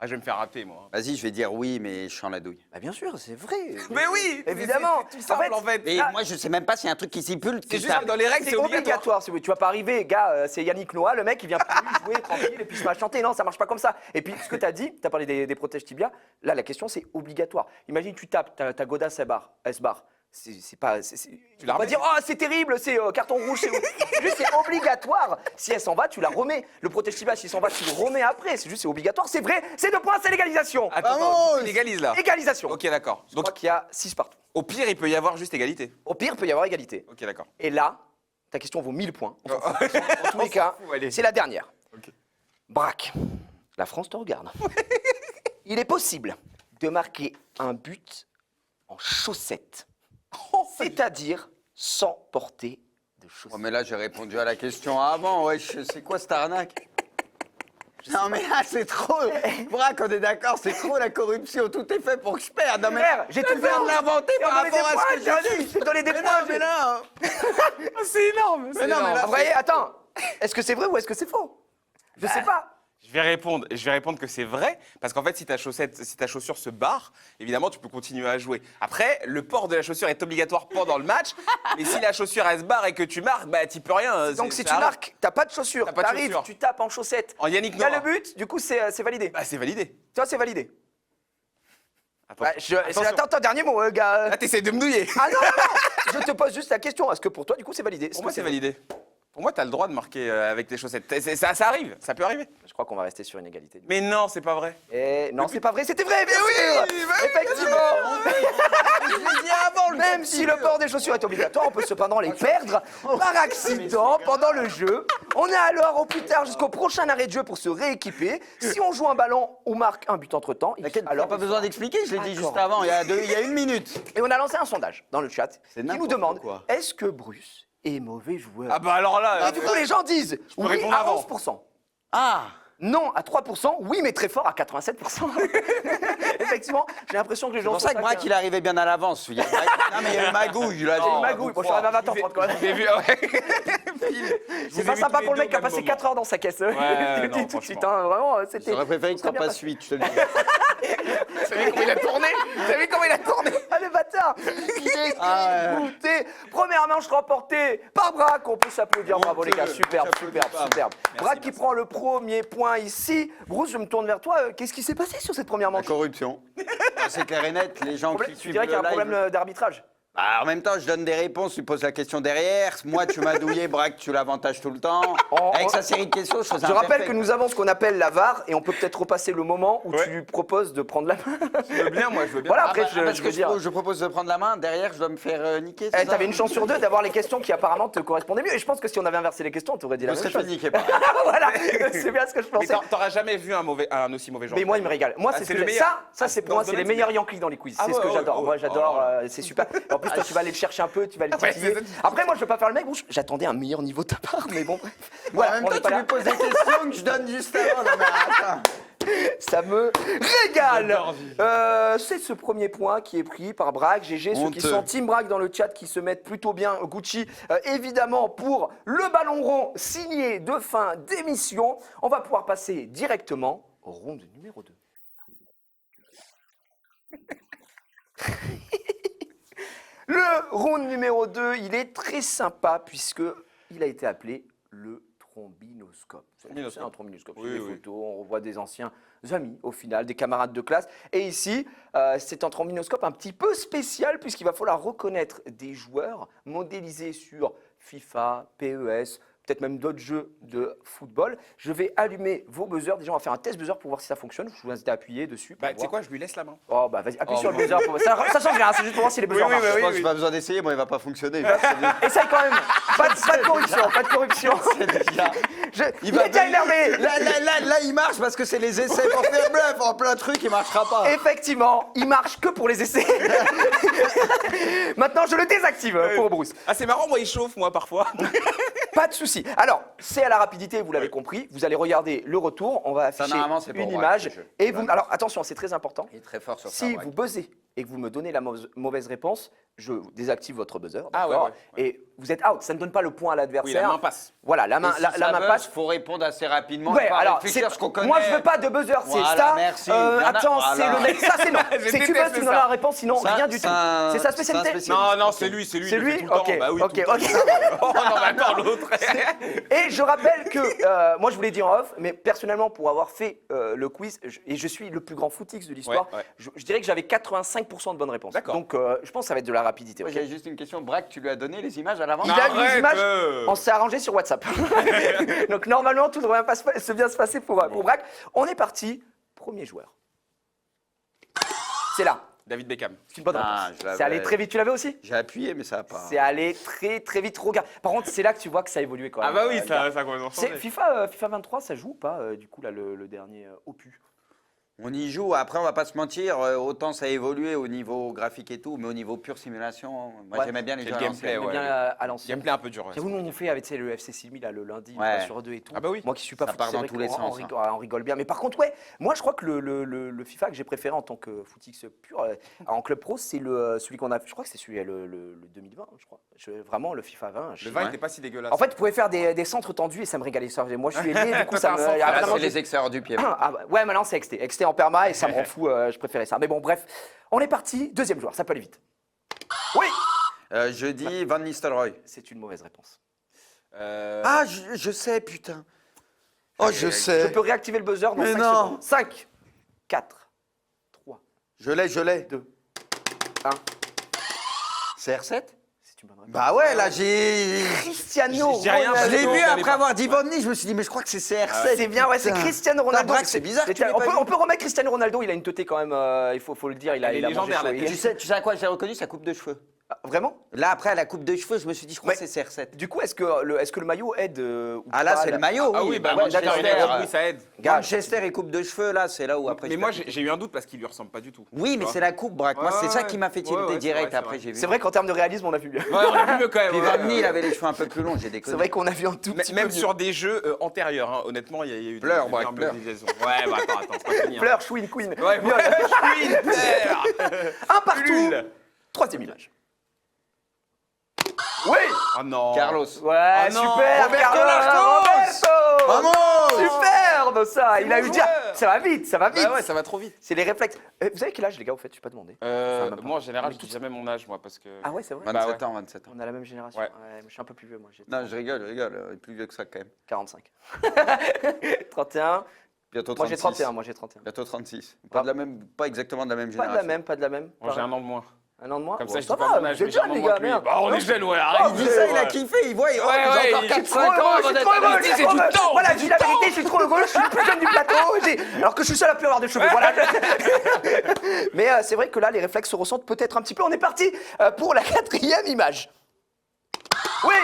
Ah, je vais me faire rater, moi. Vas-y, je vais dire oui, mais je sens la douille. Bah bien sûr, c'est vrai. Mais oui, Évidemment. c'est tout simple, en fait. Et Ah, moi, je sais même pas s'il y a un truc qui stipule. C'est juste que dans les règles, c'est c'est obligatoire. obligatoire. Si vous voulez. Tu vas pas arriver, gars, c'est Yannick Noah, le mec, il vient plus jouer tranquille et puis se met à chanter. Non, ça marche pas comme ça. Et puis, ce que tu as dit, tu as parlé des protèges tibia. Là, la question, c'est obligatoire. Imagine, tu tapes, ta Goda S-bar. C'est pas. Tu vas pas remets. dire, oh, c'est terrible, c'est carton rouge, c'est juste, c'est obligatoire. Si elle s'en va, tu la remets. Le protège tibia, s'il s'en va, tu le remets après. C'est juste, c'est obligatoire. C'est vrai, c'est 2 points, c'est l'égalisation. Attends, il égalise là. Égalisation. Ok, d'accord. Je crois Donc, qu'il y a 6 partout. au pire, il peut y avoir juste égalité. Au pire, il peut y avoir égalité. Ok, d'accord. Et là, ta question vaut 1000 points. En tous les On cas, s'en fout, allez. c'est la dernière. Ok. Braque, la France te regarde. Il est possible de marquer un but en chaussettes, c'est-à-dire sans porter de Oh, chaussettes. mais là, j'ai répondu à la question avant. Ouais, c'est quoi cette arnaque? Non, mais là, c'est trop. Braque, on est d'accord, c'est trop la corruption. Tout est fait pour que je perde. Non, mais Frère, j'ai tout fait de l'inventer par rapport à ce que j'ai dit. J'ai donné des Mais points. non, mais là. C'est énorme. Mais non, mais là, Vous voyez, attends, est-ce que c'est vrai ou est-ce que c'est faux? Je sais pas. Je vais répondre que c'est vrai, parce qu'en fait, si ta chaussure se barre, évidemment, tu peux continuer à jouer. Après, le port de la chaussure est obligatoire pendant le match, mais si la chaussure, elle se barre et que tu marques, bah, tu peux rien. Donc si ça tu arrive. marques, t'as pas de chaussures, T'as pas de t'arrives, chaussures. tu tapes en chaussettes. En Yannick Il y a Noah. le but, du coup c'est validé. Bah, c'est validé. Tu vois, c'est validé. Attends. Ouais, attends, dernier mot, gars. Là, t'essayes de me douiller. Ah non, non, non. Je te pose juste la question. Est-ce que pour toi, du coup, c'est validé? Pour moi, c'est validé. Pour moi, t'as le droit de marquer avec tes chaussettes. Ça arrive, ça peut arriver. Je crois qu'on va rester sur une égalité. Mais non, c'est pas vrai. Et non, c'est pas vrai, c'était vrai, bien sûr. Effectivement. Je l'ai dit avant, le Même si le port des chaussures est obligatoire, on peut cependant les perdre par accident pendant le jeu. On est alors au plus tard jusqu'au prochain arrêt de jeu pour se rééquiper. Si on joue un ballon ou marque un but entre-temps, T'inquiète, alors pas besoin d'expliquer, je l'ai dit juste D'accord. avant, il y a 1 minute. Et on a lancé un sondage dans le chat C'est qui nous n'importe demande quoi. est-ce que Bruce est mauvais joueur? Ah bah alors là. Et du coup, les gens disent oui répondre à avant. 11%. Ah, Non à 3%, oui mais très fort à 87%. Effectivement, j'ai l'impression que les c'est gens pour ça que Braque, il est arrivé bien à l'avance. Non, mais il y a eu magouille, là. J'ai une magouille, bon, je suis arrivé à 20h30 quand même. J'ai vu, ouais. C'est pas sympa pour le mec qui a passé 4 heures dans sa caisse. Je le dis non, tout de suite, franchement. hein, vraiment, c'était... J'aurais préféré que Très t'en bien passes passé. 8, je te le dis. Vous savez comment il a tourné Vous savez comment il a tourné Ah le bâtard. Il est Ah, ouais. dégoûté. Première manche remportée par Braque, on peut s'applaudir, bravo les gars, superbe, J'applaudis superbe, pas. superbe. Merci, Braque qui merci. prend le premier point ici. Bruce, je me tourne vers toi, qu'est-ce qui s'est passé sur cette première La manche? corruption. C'est clair et net, les gens qui Tu suivent dirais qu'il y a un le live- problème d'arbitrage? Bah, en même temps, je donne des réponses, tu poses la question derrière. Moi, tu m'as douillé, Braque, tu l'avantages tout le temps. Avec sa série de questions, je faisais Je un rappelle perfect. que nous avons ce qu'on appelle la VAR et on peut peut-être repasser le moment où Ouais. tu proposes de prendre la main. Je veux bien, moi, je veux bien. Voilà, Ah, après bah, parce je que veux dire. je propose de prendre la main, derrière, je dois me faire niquer. Eh, T'avais une chance sur 2 d'avoir les questions qui apparemment te correspondaient mieux. Et je pense que si on avait inversé les questions, on t'aurait dit la Je même serais chose. fait niquer, pas. Voilà, c'est bien ce que je Mais pensais. t'auras jamais vu un aussi mauvais joueur. Mais moi, il me régale. Moi, Ah, c'est ce c'est que le j'ai- meilleur. ça c'est Ah, pour moi, dans ce c'est les domaine, meilleurs Yankees dans les quiz. Ah C'est ce que ouais, j'adore. ouais, Moi, ouais. j'adore. Oh. C'est super. En plus, toi, tu vas aller le chercher un peu, tu vas le Ouais, titiller. c'est ça. Après, moi, je veux pas faire le mec. Bon, j'attendais un meilleur niveau de ta part, mais bon, bref. Voilà, Voilà, en même on temps, est pas tu là. lui poses des questions que je donne juste avant. Non, mais attends. Ça me régale. J'adore vivre. C'est ce premier point qui est pris par Braque, GG, ceux qui Honteux. sont Team Braque dans le chat qui se mettent plutôt bien. Gucci, évidemment, pour le ballon rond signé de fin d'émission. On va pouvoir passer directement au round numéro 2. Le round numéro 2, il est très sympa puisque il a été appelé le trombinoscope. C'est un trombinoscope, Oui, c'est des oui. photos, on revoit des anciens amis au final, des camarades de classe. Et ici, c'est un trombinoscope un petit peu spécial puisqu'il va falloir reconnaître des joueurs modélisés sur FIFA, PES, peut-être même d'autres jeux de football. Je vais allumer vos buzzers. Déjà, on va faire un test buzzer pour voir si ça fonctionne. Je vous invite à appuyer dessus. Bah, tu sais quoi, je lui laisse la main. Oh, bah vas-y, appuie Oh, sur le bon. buzzer. Ça change rien, c'est juste pour voir si les buzzers Oui, marchent. Je pense que j'ai pas besoin d'essayer, moi il va pas fonctionner. Essaye quand même. Pas de corruption, pas de corruption. Il est déjà énervé. Là, il marche parce que c'est les essais pour faire bluff. En plein truc, il marchera pas. Effectivement, il marche que pour les essais. Maintenant, je le désactive pour Bruce. Ah, c'est marrant, moi, il chauffe, moi, parfois. Pas de souci. Alors, c'est à la rapidité, vous l'avez compris. Vous allez regarder le retour. On va afficher normalement, c'est pour une Braque, image. le jeu. Et vous, alors, attention, c'est très important. Il est très fort sur ça. Si vous buzzez et que vous me donnez la mauvaise réponse, je désactive votre buzzer. Ah, d'accord ouais, ouais. Et vous êtes out. Ça ne donne pas le point à l'adversaire. Oui, la main passe. Voilà, la main, la main passe. Il faut répondre assez rapidement. Ouais, pas alors, réfléchir ce qu'on connaît. moi je veux pas de buzzer, c'est Voilà, ça. merci. Il y en a- Attends, voilà. c'est le mec. Ça, c'est non. Je C'est que tu déteste buzz, tu me ça. donnes la réponse, sinon Ça, rien du tout. c'est un- C'est sa c'est un spécialité. spécialiste. Non, c'est lui, c'est lui. C'est il le fait lui. tout le Ok, temps. Bah oui, ok, tout le temps. ok. Oh, non, mais attends, l'autre. Et je rappelle que moi je vous l'ai dit en off, mais personnellement pour avoir fait le quiz, et je suis le plus grand footix de l'histoire, Ouais, ouais. je dirais que j'avais 85% de bonnes réponses. D'accord. Donc je pense que ça va être de la rapidité. Moi, ok j'ai juste une question. Braque, tu lui as donné les images à l'avant Il a eu les Arrête, images, on s'est arrangé sur WhatsApp. Donc normalement tout devrait bien se passer pour Braque. On est parti, premier joueur. C'est là, David Beckham. c'est une bonne Ah, réponse. je l'avais. C'est allé très vite, tu l'avais aussi J'ai appuyé, mais ça n'a pas. C'est allé très très vite. Regarde. Par contre, c'est là que tu vois que ça a évolué quand même. Ah bah oui, gars. ça a complètement C'est changé. FIFA 23, ça joue ou pas du coup là le dernier opus? On y joue. Après, on va pas se mentir. Autant ça a évolué au niveau graphique et tout, mais au niveau pure simulation, moi Ouais. j'aimais bien les Et jeux le à gameplay, l'ancienne. J'aime ouais. bien à l'ancienne. Gameplay un peu dur. ouais. J'avoue, nous on fait avec tu sais, le FC 6000 là, le lundi, Ouais. 3 sur 2 et tout. Ah bah oui. Moi qui suis pas Ça foot, part c'est dans vrai tous les qu'on- sens, on rigole bien. Mais par contre, ouais, moi je crois que le FIFA que j'ai préféré en tant que footix pur en club pro, c'est celui qu'on a. Je crois que c'est celui le 2020, je crois. Vraiment le FIFA 20. Le vin n'était pas si dégueulasse. En fait, vous pouvez faire des centres tendus et ça me régalait. Ça. Moi, je suis ailé, du coup, Toi, ça t'as un me. centre. Ah, Là, vraiment, c'est les extérieurs du pied. Ah, bah, ouais, maintenant c'est XT. XT en perma et ça me rend fou. Je préférais ça. Mais bon, bref, on est parti. Deuxième joueur, ça peut aller vite. Oui, Je dis Van Nistelrooy. c'est une mauvaise réponse. Ah, je sais, putain. Oh, je Je sais. peux réactiver le buzzer dans Mais 5 non. secondes. 5, 4, 3, Je l'ai. 2, 1. C'est R7 C'est une bonne réponse. Bah ouais, là j'ai. Cristiano j'ai rien, Ronaldo. Je l'ai non, vu je l'avais après pas. avoir dit Van Nistelrooy, je me suis dit, mais je crois que c'est CR7. C'est bien, ouais, c'est Putain. Cristiano Putain, Ronaldo. Braque, c'est bizarre que tu l'aies pas vu. On peut remettre Cristiano Ronaldo, il a une teuté quand même, il faut le dire, il a Elle est il a mangé légendaire, chaud. la teuté. Tu sais à quoi j'ai reconnu sa coupe de cheveux. Ah, vraiment? Là, après, la coupe de cheveux, je me suis dit, je crois Mais- que c'est CR7. Du coup, est-ce que le maillot aide ou Ah là, pas, c'est le maillot, Ah oui. oui, bah ouais, Manchester d'accord, United, d'accord. oui, ça aide. Gars, Manchester et coupe de cheveux, là, c'est là où après. Mais je moi, perds. j'ai eu un doute parce qu'il lui ressemble pas du tout. Oui, Tu mais vois. c'est la coupe, Braque. Moi, c'est Ouais, ça ouais. qui m'a fait Ouais, tilter ouais, c'est direct. vrai, Après, c'est j'ai vu. C'est vrai qu'en termes de réalisme, on a vu bien. Ouais, on a vu mieux quand même. Puis ouais, Van Nistelrooy, il avait les cheveux un peu plus longs, j'ai déconné. C'est vrai qu'on a vu un tout petit Même peu mieux. sur des jeux antérieurs, hein, honnêtement, il y a eu Pleure, des Braque, énormes pleure. liaisons. Ouais, bah attends, c'est pas fini. hein. Fleur, Chouine, Queen. Ouais, Mieux. ouais, pleure. Un partout. Ulule. Troisième image. Oui. Oh non. Carlos. Ouais, Oh non, super. Roberto Carlos, Carlos. Roberto. Vamos. Superbe ça. Il a eu mon dire. joueur. Ça va vite, ça va vite. Bah ouais, ça va trop vite. C'est les réflexes. Vous avez quel âge les gars au fait? Je suis pas demandé. même pas. Moi, en général, je dis jamais mon âge, moi, parce que. Ah ouais, c'est vrai. 27 Bah ans, 27 ans. On a la même génération. Ouais. Je suis un peu plus vieux moi. J'ai Non, je rigole. Il est plus vieux que ça quand même. 45. 31. Bientôt 36. Moi j'ai 31. Moi j'ai 31. Bientôt 36. Ah. Pas exactement de la même Pas génération. de la même, pas de la même. Moi, j'ai un an de moins. Un an de moins. Comme Bon, ça, je ça dis pas va, mon âge, vous mais êtes j'ai un jeunes, an les de moins gars, que lui. merde. Bah, on est jeunes, ouais, arrête. Il dit ça, il a kiffé, il voit. Oh, Ouais, j'ai ouais, encore il- 4-5 trop ans heureux, avant je suis d'être trop heureux, investi, je suis trop heureux. du temps, Voilà, c'est je dis du la temps. vérité, je suis trop heureux, je suis le plus jeune du plateau, alors que je suis seul à plus avoir de cheveux. Voilà. Mais c'est vrai que là, les réflexes se ressentent peut-être un petit peu. On est parti pour la quatrième image. Oui.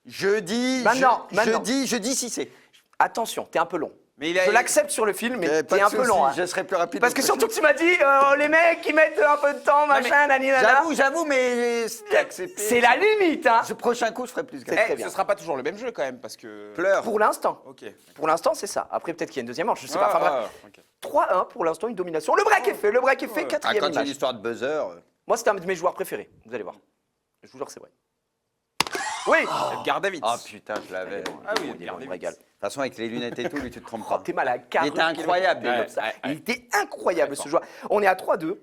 Je dis. Maintenant. Je dis si c'est. Attention, t'es un peu long. Mais il a- Je l'accepte sur le film, mais Pas t'es de un peu souci, long. hein. Je serai plus rapide. Parce que surtout que tu m'as dit, les mecs, ils mettent un peu de temps, machin, nani, nana. J'avoue, mais c'est accepté. C'est la limite, hein. Ce prochain coup, je ferai plus C'est gaffe. très bien. Ce sera pas toujours le même jeu quand même, parce que. Pleure. Pour l'instant. Ok. Pour l'instant, c'est ça. Après, peut-être qu'il y a une deuxième manche, je sais pas. Ah, Enfin, bref. ah, ok. 3-1 pour l'instant, une domination. Le break est fait, Ah, quatrième quand il y a image. l'histoire de buzzer. Moi, c'était un de mes joueurs préférés, vous allez voir. Je vous jure que c'est vrai. Oui. Edgar Davids. Oh putain, je l'avais. De Ah oui, il est Edgar bon, il me Davids. régale. toute façon, avec les lunettes et tout, lui, tu te trompes Oh, pas. t'es malade. Il était incroyable, Ouais, Davids. Ouais, Il était incroyable ce joueur. On est à 3-2.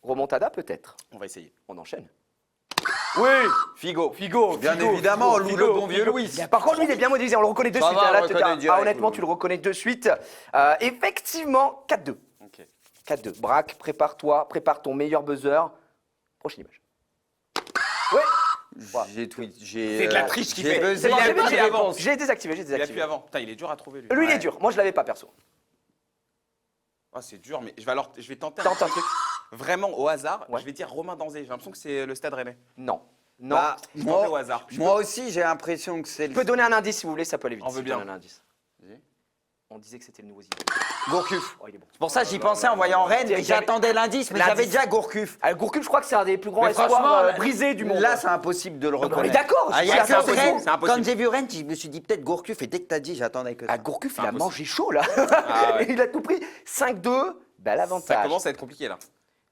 Remontada peut-être. On va essayer. On enchaîne. Oui, Figo. Bien évidemment, Lou, le bon vieux Louis. Par contre, lui, il est bien modélisé. On le reconnaît de Ça suite. va, hein, on là, le reconnaît direct, honnêtement, oui. tu le reconnais de suite. Effectivement, 4-2. Ok. 4-2. Braque, prépare-toi. Prépare ton meilleur buzzer. Prochaine image. Oui. J'ai tweet. C'est de la triche qu'il j'ai fait. buzzé, C'est bon, il y a j'ai pas de buzzé avant. réponse. J'ai désactivé, j'ai Il a désactivé. pu avant. Putain, il est dur à trouver lui. Lui, il est Ouais. dur. Moi, je l'avais pas perso. Ah, c'est dur, mais je vais tenter Tente un truc. vraiment au hasard. Ouais. Je vais dire Romain Danzé. J'ai l'impression que c'est le Stade Rennais. Non. Non. Bah, Je tentais au hasard. moi aussi, j'ai l'impression que c'est Je peux donner un indice si vous voulez, ça peut aller vite. On veut Si je bien. donne un indice. Vas-y. On disait que c'était le nouveau Zidane. Gourcuff. Oh, il est bon. C'est pour ça que j'y pensais en voyant Rennes, mais J'avais- j'attendais l'indice, mais L'indice. j'avais déjà Gourcuff. Gourcuff, je crois que c'est un des plus grands Mais espoirs franchement, brisés du monde. Là, c'est impossible de le mais on est reconnaître. d'accord, Ah, il y c'est a ça, que c'est Rennes. impossible, c'est impossible. Quand j'ai vu Rennes, je me suis dit peut-être Gourcuff, et dès que t'as dit, j'attendais que ça. Gourcuff, il a Impossible. mangé chaud là. Ah ouais. Il a tout pris. 5-2, bel Ça avantage. commence à être compliqué là.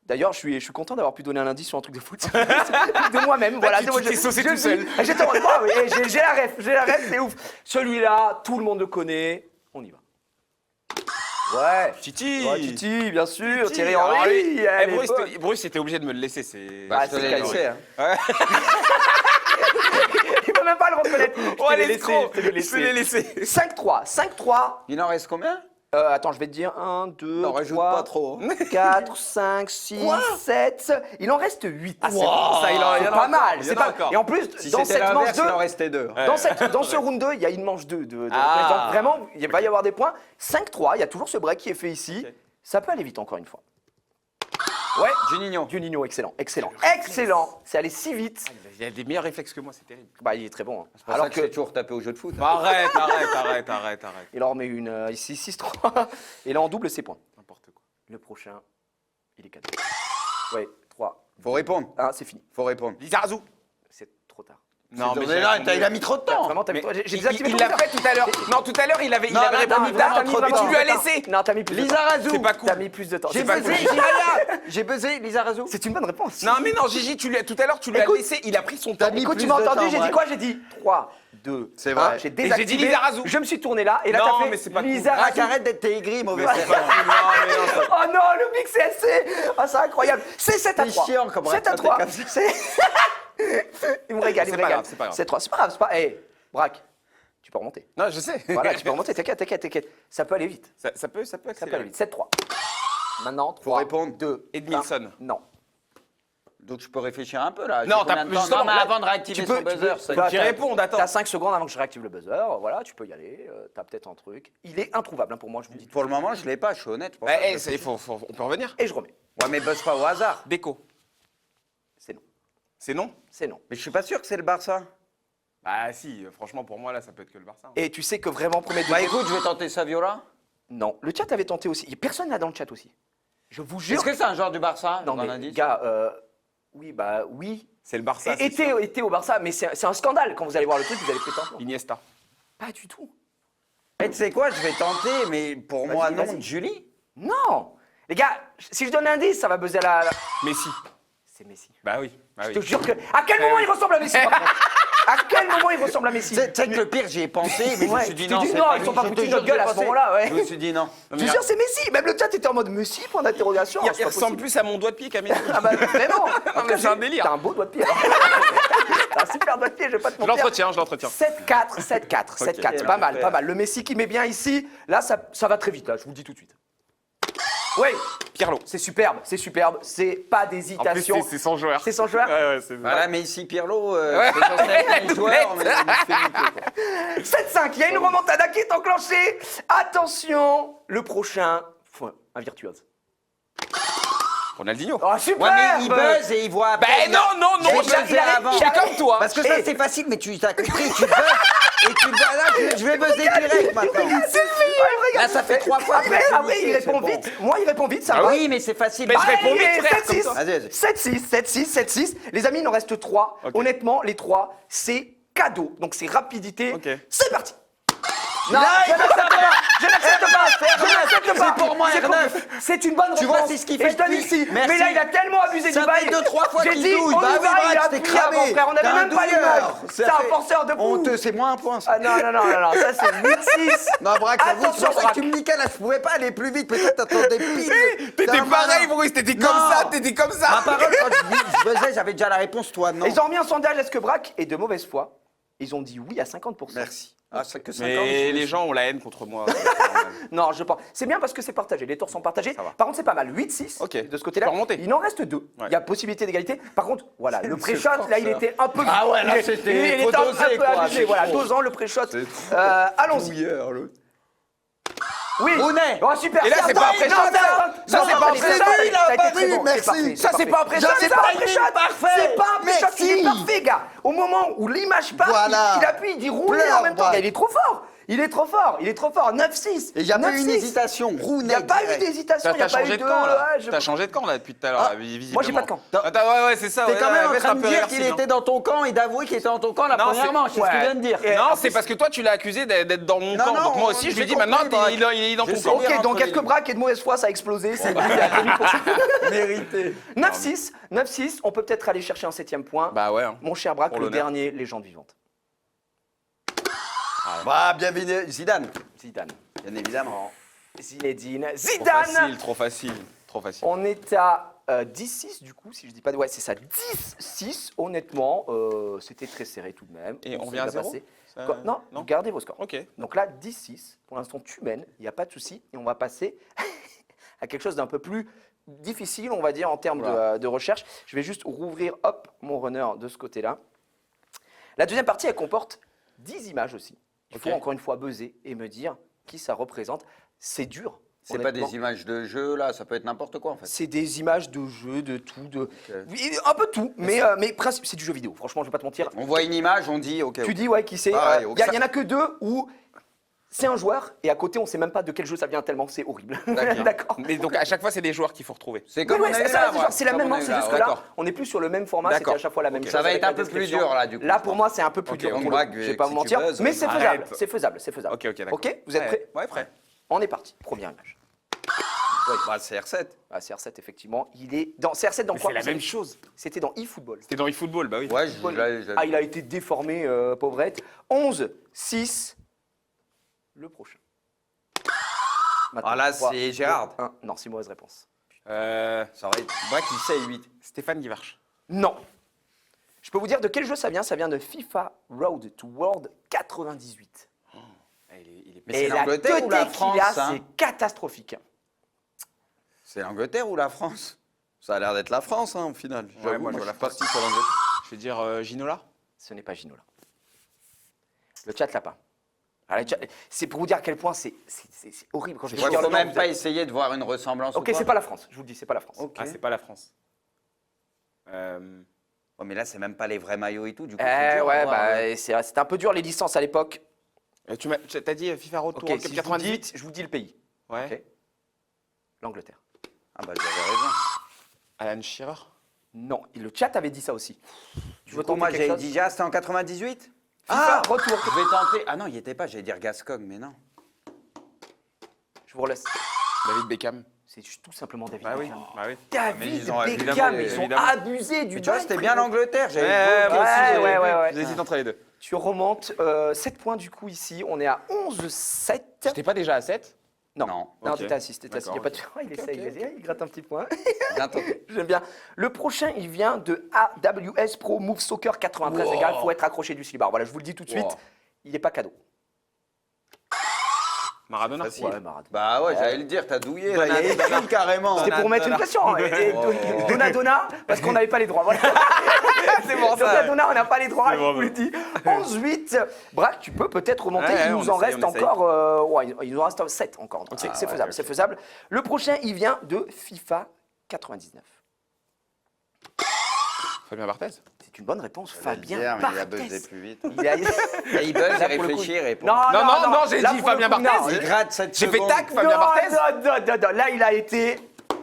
D'ailleurs, je suis content d'avoir pu donner un indice sur un truc de foot. de moi-même. Voilà, tu c'est moi, t'es saucé tout seul. J'étais en mode, oh, oui, j'ai la ref, c'est ouf. Celui-là, tout le monde le connaît. On y va. Ouais. Titi. Ouais, Titi, bien sûr. Titi. Thierry Alors, Henry. lui- à Eh, l'époque. Bruce était obligé de me le laisser. C'est. Bah, Ah, je te c'est l'ai cadeau. laissé. Hein. Il peut même pas le reconnaître. Oh, Je te l'ai l'escroc. laissé, je te l'ai Je te l'ai laissé. laissé. 5-3. 5-3. Il en reste combien? Attends, je vais te dire 1, 2, Non, rajoute 3, pas trop. 4, 5, 6, 7. Il en reste 8. Ah, c'est bon, ça, il en C'est y en a pas encore, mal. il y C'est en a pas... encore. Et en plus, Si dans c'était cette manche l'inverse, 2, il en restait deux. dans ce round 2, il y a une manche 2 de Ah. donc vraiment, il va y avoir des points. 5-3, il y a toujours ce break qui est fait ici. Ok. Ça peut aller vite encore une fois. Ouais, Juninho. Juninho, excellent, excellent, excellent. C'est allé si vite. Il a des meilleurs réflexes que moi, c'est terrible. Bah, il est très bon. Hein. C'est pour ça que je fais toujours taper au jeu de foot. Arrête. Il en remet une ici, 6-3. Et là, en double, c'est points. N'importe quoi. Le prochain, il est 4. Ouais, 3. Faut répondre. 1, c'est fini. Faut répondre. Lizarazu. C'est trop tard. Non, mais il a mis trop de temps. Vraiment, t'as mis Mais toi. J'ai il désactivé il ton l'a micro. fait tout à l'heure. Non, tout à l'heure, il avait Non, répondu non, tard, t'as mis mais trop tu de lui as temps. laissé. Non, t'as mis plus de temps. Lizarazu. C'est pas cool. T'as mis plus de temps. J'ai C'est pas buzzé, cool. j'ai buzzé, Lizarazu. C'est une bonne réponse. Non, mais non, Gigi, tout à l'heure, tu lui as Écoute. laissé, il a pris son temps. T'as mis Écoute, plus tu m'as de entendu, temps, j'ai dit ouais. quoi? J'ai dit 3, 2, C'est 1. vrai. J'ai Et j'ai désactivé. dit Lizarazu. Je me suis tourné là et là Non, t'as fait mais c'est pas cool. Lizarazu. Ah, arrête d'être aigri, mauvais Mais c'est pas serveur. cool. Non, mais non, ça- Oh non, le Big CSC. Ah, c'est incroyable. C'est 7 à C'est 3. chiant comme 7 à raconter 3. comme ça. Il me régale, il C'est me pas régale. grave, c'est pas grave. 7 3. C'est pas grave, c'est pas. Hey, Braque. Tu peux remonter. Non, je sais. Voilà, tu peux remonter. T'inquiète. Ça peut aller vite. Ça peut Ça peut aller accélérer. vite. 7 3. Maintenant, 3. répondre. 2. Edmilson. Non. Donc je peux réfléchir un peu là. Non, J'ai combien t'as- de temps justement, Non, mais là, avant de réactiver son buzzer, ça- Voilà, Qui t'as- répondent, attends. T'as 5 secondes avant que je réactive le buzzer. Voilà, tu peux y aller. T'as peut-être un truc. Il est introuvable hein, pour moi, je vous dis. Pour le moment, je l'ai pas, je suis honnête. pour Bah, ça, eh, je- on peut revenir. Et je remets. Ouais, mais buzz pas au hasard. Déco. C'est non. C'est non? C'est non. Mais je suis pas sûr que c'est le Barça. Bah si, franchement, pour moi, là, ça peut être que le Barça. hein. Et tu sais que vraiment, premier Bah degré. écoute, je vais tenter Saviola. Non. Le chat avait tenté aussi. Personne là dans le chat aussi. Je vous jure. Est-ce que c'est un joueur du Barça Non, dans mais l'indice gars, oui, bah oui. C'est le Barça. c'est Était, sûr. était au Barça, mais c'est un scandale. Quand vous allez voir le truc, vous allez péter un plomb. Iniesta. Pas du tout. Eh, tu sais quoi, je vais tenter, mais pour Vas-y, moi, non. vas-y. Julie Non. Les gars, si je donne un indice, ça va buzzer Messi. C'est Messi. Bah oui. Bah Je oui. te jure que. À quel moment il ressemble à Messi par contre À quel moment il ressemble à Messi Tu sais que le pire, j'y ai pensé, mais je me Ouais, suis dit tu t'es non. dit c'est non, pas ils lui. sont pas Je foutus te de notre jure, gueule à j'ai ce pensé. moment-là, ouais. Je me suis dit non. Je te jure, c'est Messi. Même le chat était en mode Messi, point d'interrogation. Il C'est pas ressemble possible. plus à mon doigt de pied qu'à Messi. Ah bah vraiment. En tout cas, c'est un délire. T'as un beau doigt de pied. T'as un super doigt de pied, je vais pas te Je mentir. l'entretiens. 7-4, 7-4, 7-4, pas mal, pas mal. Le Messi qui met bien ici, là ça va très vite, là, je vous le dis tout de suite. Oui, Pirlo. c'est superbe, c'est pas d'hésitation. c'est son joueur. C'est son joueur. Ouais, c'est Voilà, mais ici, Pirlo, c'est censé être mon joueur, mais il me fait niquer, quoi. 7-5, il y a une remontada qui est enclenchée. Attention, le prochain, un virtuose. Ronaldinho. Oh, super. Ouais, mais il buzz et il voit. Ben après, non, J'ai buzzé avant. Je suis comme toi. Parce que ça, Et- c'est facile, mais tu t'as compris, tu buzzes. Et tu buzzes. Là, je vais buzzer direct maintenant. Là, ça fait 3 fois que je me suis Après, il niqué, répond c'est bon. vite. Moi, il répond vite, ça Ah va. oui, mais c'est facile. Mais je réponds vite, Allez, frère, 7-6. comme ça. Vas-y, vas-y. 7-6, 7-6, 7-6. Les amis, il en reste 3. Ok. Honnêtement, les 3, c'est cadeau. Donc, c'est rapidité. Ok. C'est parti. Non, je n'accepte pas. Je n'accepte pas. C'est pour moi, C'est R9. C'est une bonne réponse. Tu vois, c'est ce qu'il Et fait je donne depuis. ici. Merci. Mais là, il a tellement abusé Ça du bail. fait 2-3 fois J'ai qu'il dit, douille. on Bah y oui, va, il a Brad, t'es appris avant, cramé. frère. On T'es n'avait un même pas douilleur. l'image. C'est un forceur de fou. Honteux, c'est moins un point. Ça. Ah non, ça c'est 8-6. Non, Braque, c'est Attention, pour ça que Braque. tu me niquais là, je pouvais pas aller plus vite, peut-être t'attendais pile. T'étais pareil, Bruce, t'étais comme Non. ça, t'étais comme ça. Ma parole, quand je buzzais, j'avais déjà la réponse, toi, non. Ils ont remis un sondage, est-ce que Braque est de mauvaise foi? Ils ont dit oui à 50%. Merci. Ah, c'est que 50. Mais les gens ont la haine contre moi. C'est normal. Non, je pense. C'est bien parce que c'est partagé. Les tours sont partagés. Ça va. Par contre, c'est pas mal. 8-6 Ok. de ce côté-là. Tu peux remonter. Il en reste 2. Ouais. Il y a possibilité d'égalité. Par contre, voilà, le C'est pré-shot, fort, là, il ça. était un peu. Ah ouais, là, il- c'était il trop était un dosé, peu quoi, abusé. c'est Voilà, trop. 2 ans, le pré-shot. C'est trop. Allons-y. Bouilleur, l'autre. Oui. Rooney. Oh, super. Et là, c'est pas un pré-shot, ça. Ça, c'est pas un pré-shot. Ça, c'est pas un pré-shot. C'est pas un pré-shot. C'est pas un pré-shot. Il est parfait, gars. Au moment où l'image part, Voilà. il appuie, il dit rouler en même temps. Voilà. Il est trop fort. Il est trop fort. 9-6. Et il n'y a pas eu une 9-6. hésitation. Il Rooney. n'y a pas eu direct. d'hésitation. Il n'y T'as a pas eu changé de. de camp là. Ouais, je- T'as changé de camp là depuis tout à l'heure, Ah, visiblement. moi, j'ai pas de camp. Ouais, c'est ça. T'es ouais, quand même ouais, en c'est train un de peu dire réversible, qu'il hein. était dans ton camp et d'avouer qu'il était dans ton camp la Non, première c'est- manche. C'est ce que tu viens de dire. Et- Non, en c'est plus- parce que toi, tu l'as accusé d'être dans mon Non, camp. non, Donc moi aussi, je lui j'ai ai dit compris, maintenant, Braque. il est dans ton Je camp. sais bien. Ok, donc entre est-ce que les Braque et de mauvaise foi, ça a explosé. C'est lui qui a tenu pour ça. Mérité. 9-6. On peut peut-être aller chercher un 7e point. Bah ouais. hein. Mon cher Braque, Pour le l'honneur. dernier légende vivante. Bah, bienvenue. Zidane. Zidane. Bien évidemment. Zinedine Trop Zidane. facile, trop facile. Trop facile. On est à 10-6 du coup, si je dis pas de... Ouais, c'est ça, 10-6. Honnêtement, c'était très serré tout de même. Et on s'est vient à bien zéro passé. Ça- Non, non gardez vos scores. Ok. Donc là, 10-6. Pour l'instant, tu mènes, il n'y a pas de souci. Et on va passer à quelque chose d'un peu plus difficile, on va dire, en termes de recherche. Je vais juste rouvrir, hop, mon runner de ce côté-là. La deuxième partie, elle comporte 10 images aussi. Il faut Ok. encore une fois buzzer et me dire qui ça représente. C'est dur. C'est pas honnêtement. des images de jeu, là. Ça peut être n'importe quoi, en fait. C'est des images de jeux, de tout, oui, un peu tout, mais principe, c'est du jeu vidéo. Franchement, je vais pas te mentir. On voit une image, on dit, OK. Tu dis ouais, qui c'est. Ah, Il ouais, y en a que 2 où c'est un joueur et à côté on sait même pas de quel jeu ça vient tellement c'est horrible. D'accord. D'accord. Mais donc à chaque fois, c'est des joueurs qu'il faut retrouver. C'est Oui, comme oui, on a c'est eu ça, là, c'est moi. genre, c'est la Comme même, on a eu c'est là, juste ouais. que là, on est plus sur le même format, c'était D'accord. à chaque fois la même Ok. chose. Ça va avec être la un peu plus description. dur, là, du coup. Là, pour moi, c'est un peu plus Ok, dur. ok. pour On le voit coup. que Je vais pas vous si tu mentir, buzzes, mais c'est arrête. faisable, c'est faisable, c'est faisable. Ok, d'accord. Ok, vous êtes prêts? Ouais, prêt. On est parti. Première image. Ouais, bah, CR7. Ah, CR7, effectivement, il est dans CR7 dans Mais quoi? c'est la même chose. C'était dans eFootball. C'était dans eFootball, bah oui. Ouais, Ah, il a été déformé, pauvrette. 11-6. Le prochain. Maintenant, Ah, là, 3, c'est Gérard. 2, 1. Non, c'est une mauvaise réponse. Ça aurait été. Moi qui sais 8. Stéphane Guivarch. Non. Je peux vous dire de quel jeu ça vient? Ça vient de FIFA Road to World 98. Mais c'est la l'Angleterre ou la teuté qu'il France, a, hein c'est catastrophique. C'est l'Angleterre ou la France? Ça a l'air d'être la France, hein, au final. J'avoue, moi, je je vois la suis parti sur l'Angleterre. Je vais dire Ginola. Ce n'est pas Ginola. Le chat l'a pas. Alors, c'est pour vous dire à quel point c'est horrible quand je vais Il dire faut le nom, même vous pas êtes- essayer de voir une ressemblance. Ok, ou quoi. c'est pas la France. Je vous le dis, c'est pas la France. Ok. Ah, c'est pas la France. Oh, mais là, c'est même pas les vrais maillots et tout. Du coup, Eh c'est dur à ouais, voir, bah, c'était un peu dur les licences à l'époque. Tu t'as dit FIFA Road to Ok, World si Cup je vous 98. dis, je vous dis le pays. Ouais. Ok. L'Angleterre. Ah bah, j'avais raison. Alan Shearer. Non, le chat avait dit ça aussi. Tu Du veux coup, tenter moi, quelque j'ai chose? dit déjà, c'était en 98. FIFA, retour. Je vais tenter. Ah non, il n'y était pas, j'allais dire Gascogne, mais non. Je vous relaisse. David Beckham. C'est tout simplement David Bah oui. Beckham. Bah oui. David Mais ils ont Beckham, évidemment- ils ont évidemment. abusé du Mais tu vois, bail, c'était bien frérot. l'Angleterre. J'avais Ouais, bloqué moi aussi, aussi, ouais, j'avais ouais, vu. ouais. J'hésite entre les deux. Tu remontes 7 points du coup ici. On est à 11-7. J'étais pas déjà à 7? Non, Non. non, Ok. t'étais assis, t'étais assis. Il y a D'accord, pas de... Oh, il essaye, il gratte un petit point. Bientôt. J'aime bien. Le prochain, il vient de AWS Pro Move Soccer 93 Wow. égal. Il faut être accroché du slibard. Voilà, je vous le dis tout de suite. Wow. Il n'est pas cadeau. Maradona. Facile. Ouais, Maradona. Bah ouais, j'allais le dire, t'as douillé. Là, il y a écrit carrément. C'était pour mettre une pression. Et Oh. Donna, parce qu'on n'avait pas les droits. Voilà. C'est pour ça. Donna, on n'a pas les droits, C'est je bon, vous le dis. 11-8. Braque, tu peux peut-être remonter. Ouais, Il on nous en essaye, reste on essaye. encore. Ouais, il nous en reste 7 encore. Donc c'est ouais, faisable, ok. c'est faisable. Le prochain, il vient de FIFA 99. Fabien Barthez. C'est une bonne réponse, J'allais le Fabien dire, mais il a Barthez. buzzé plus vite. Il a- Et il buzz, Là, il pour le coup, réfléchit, il répond. Non, j'ai là, dit pour le Fabien coup, non. Barthez. Il gratte cette J'ai fait seconde. tac, Fabien Barthez. Non. Là, il a été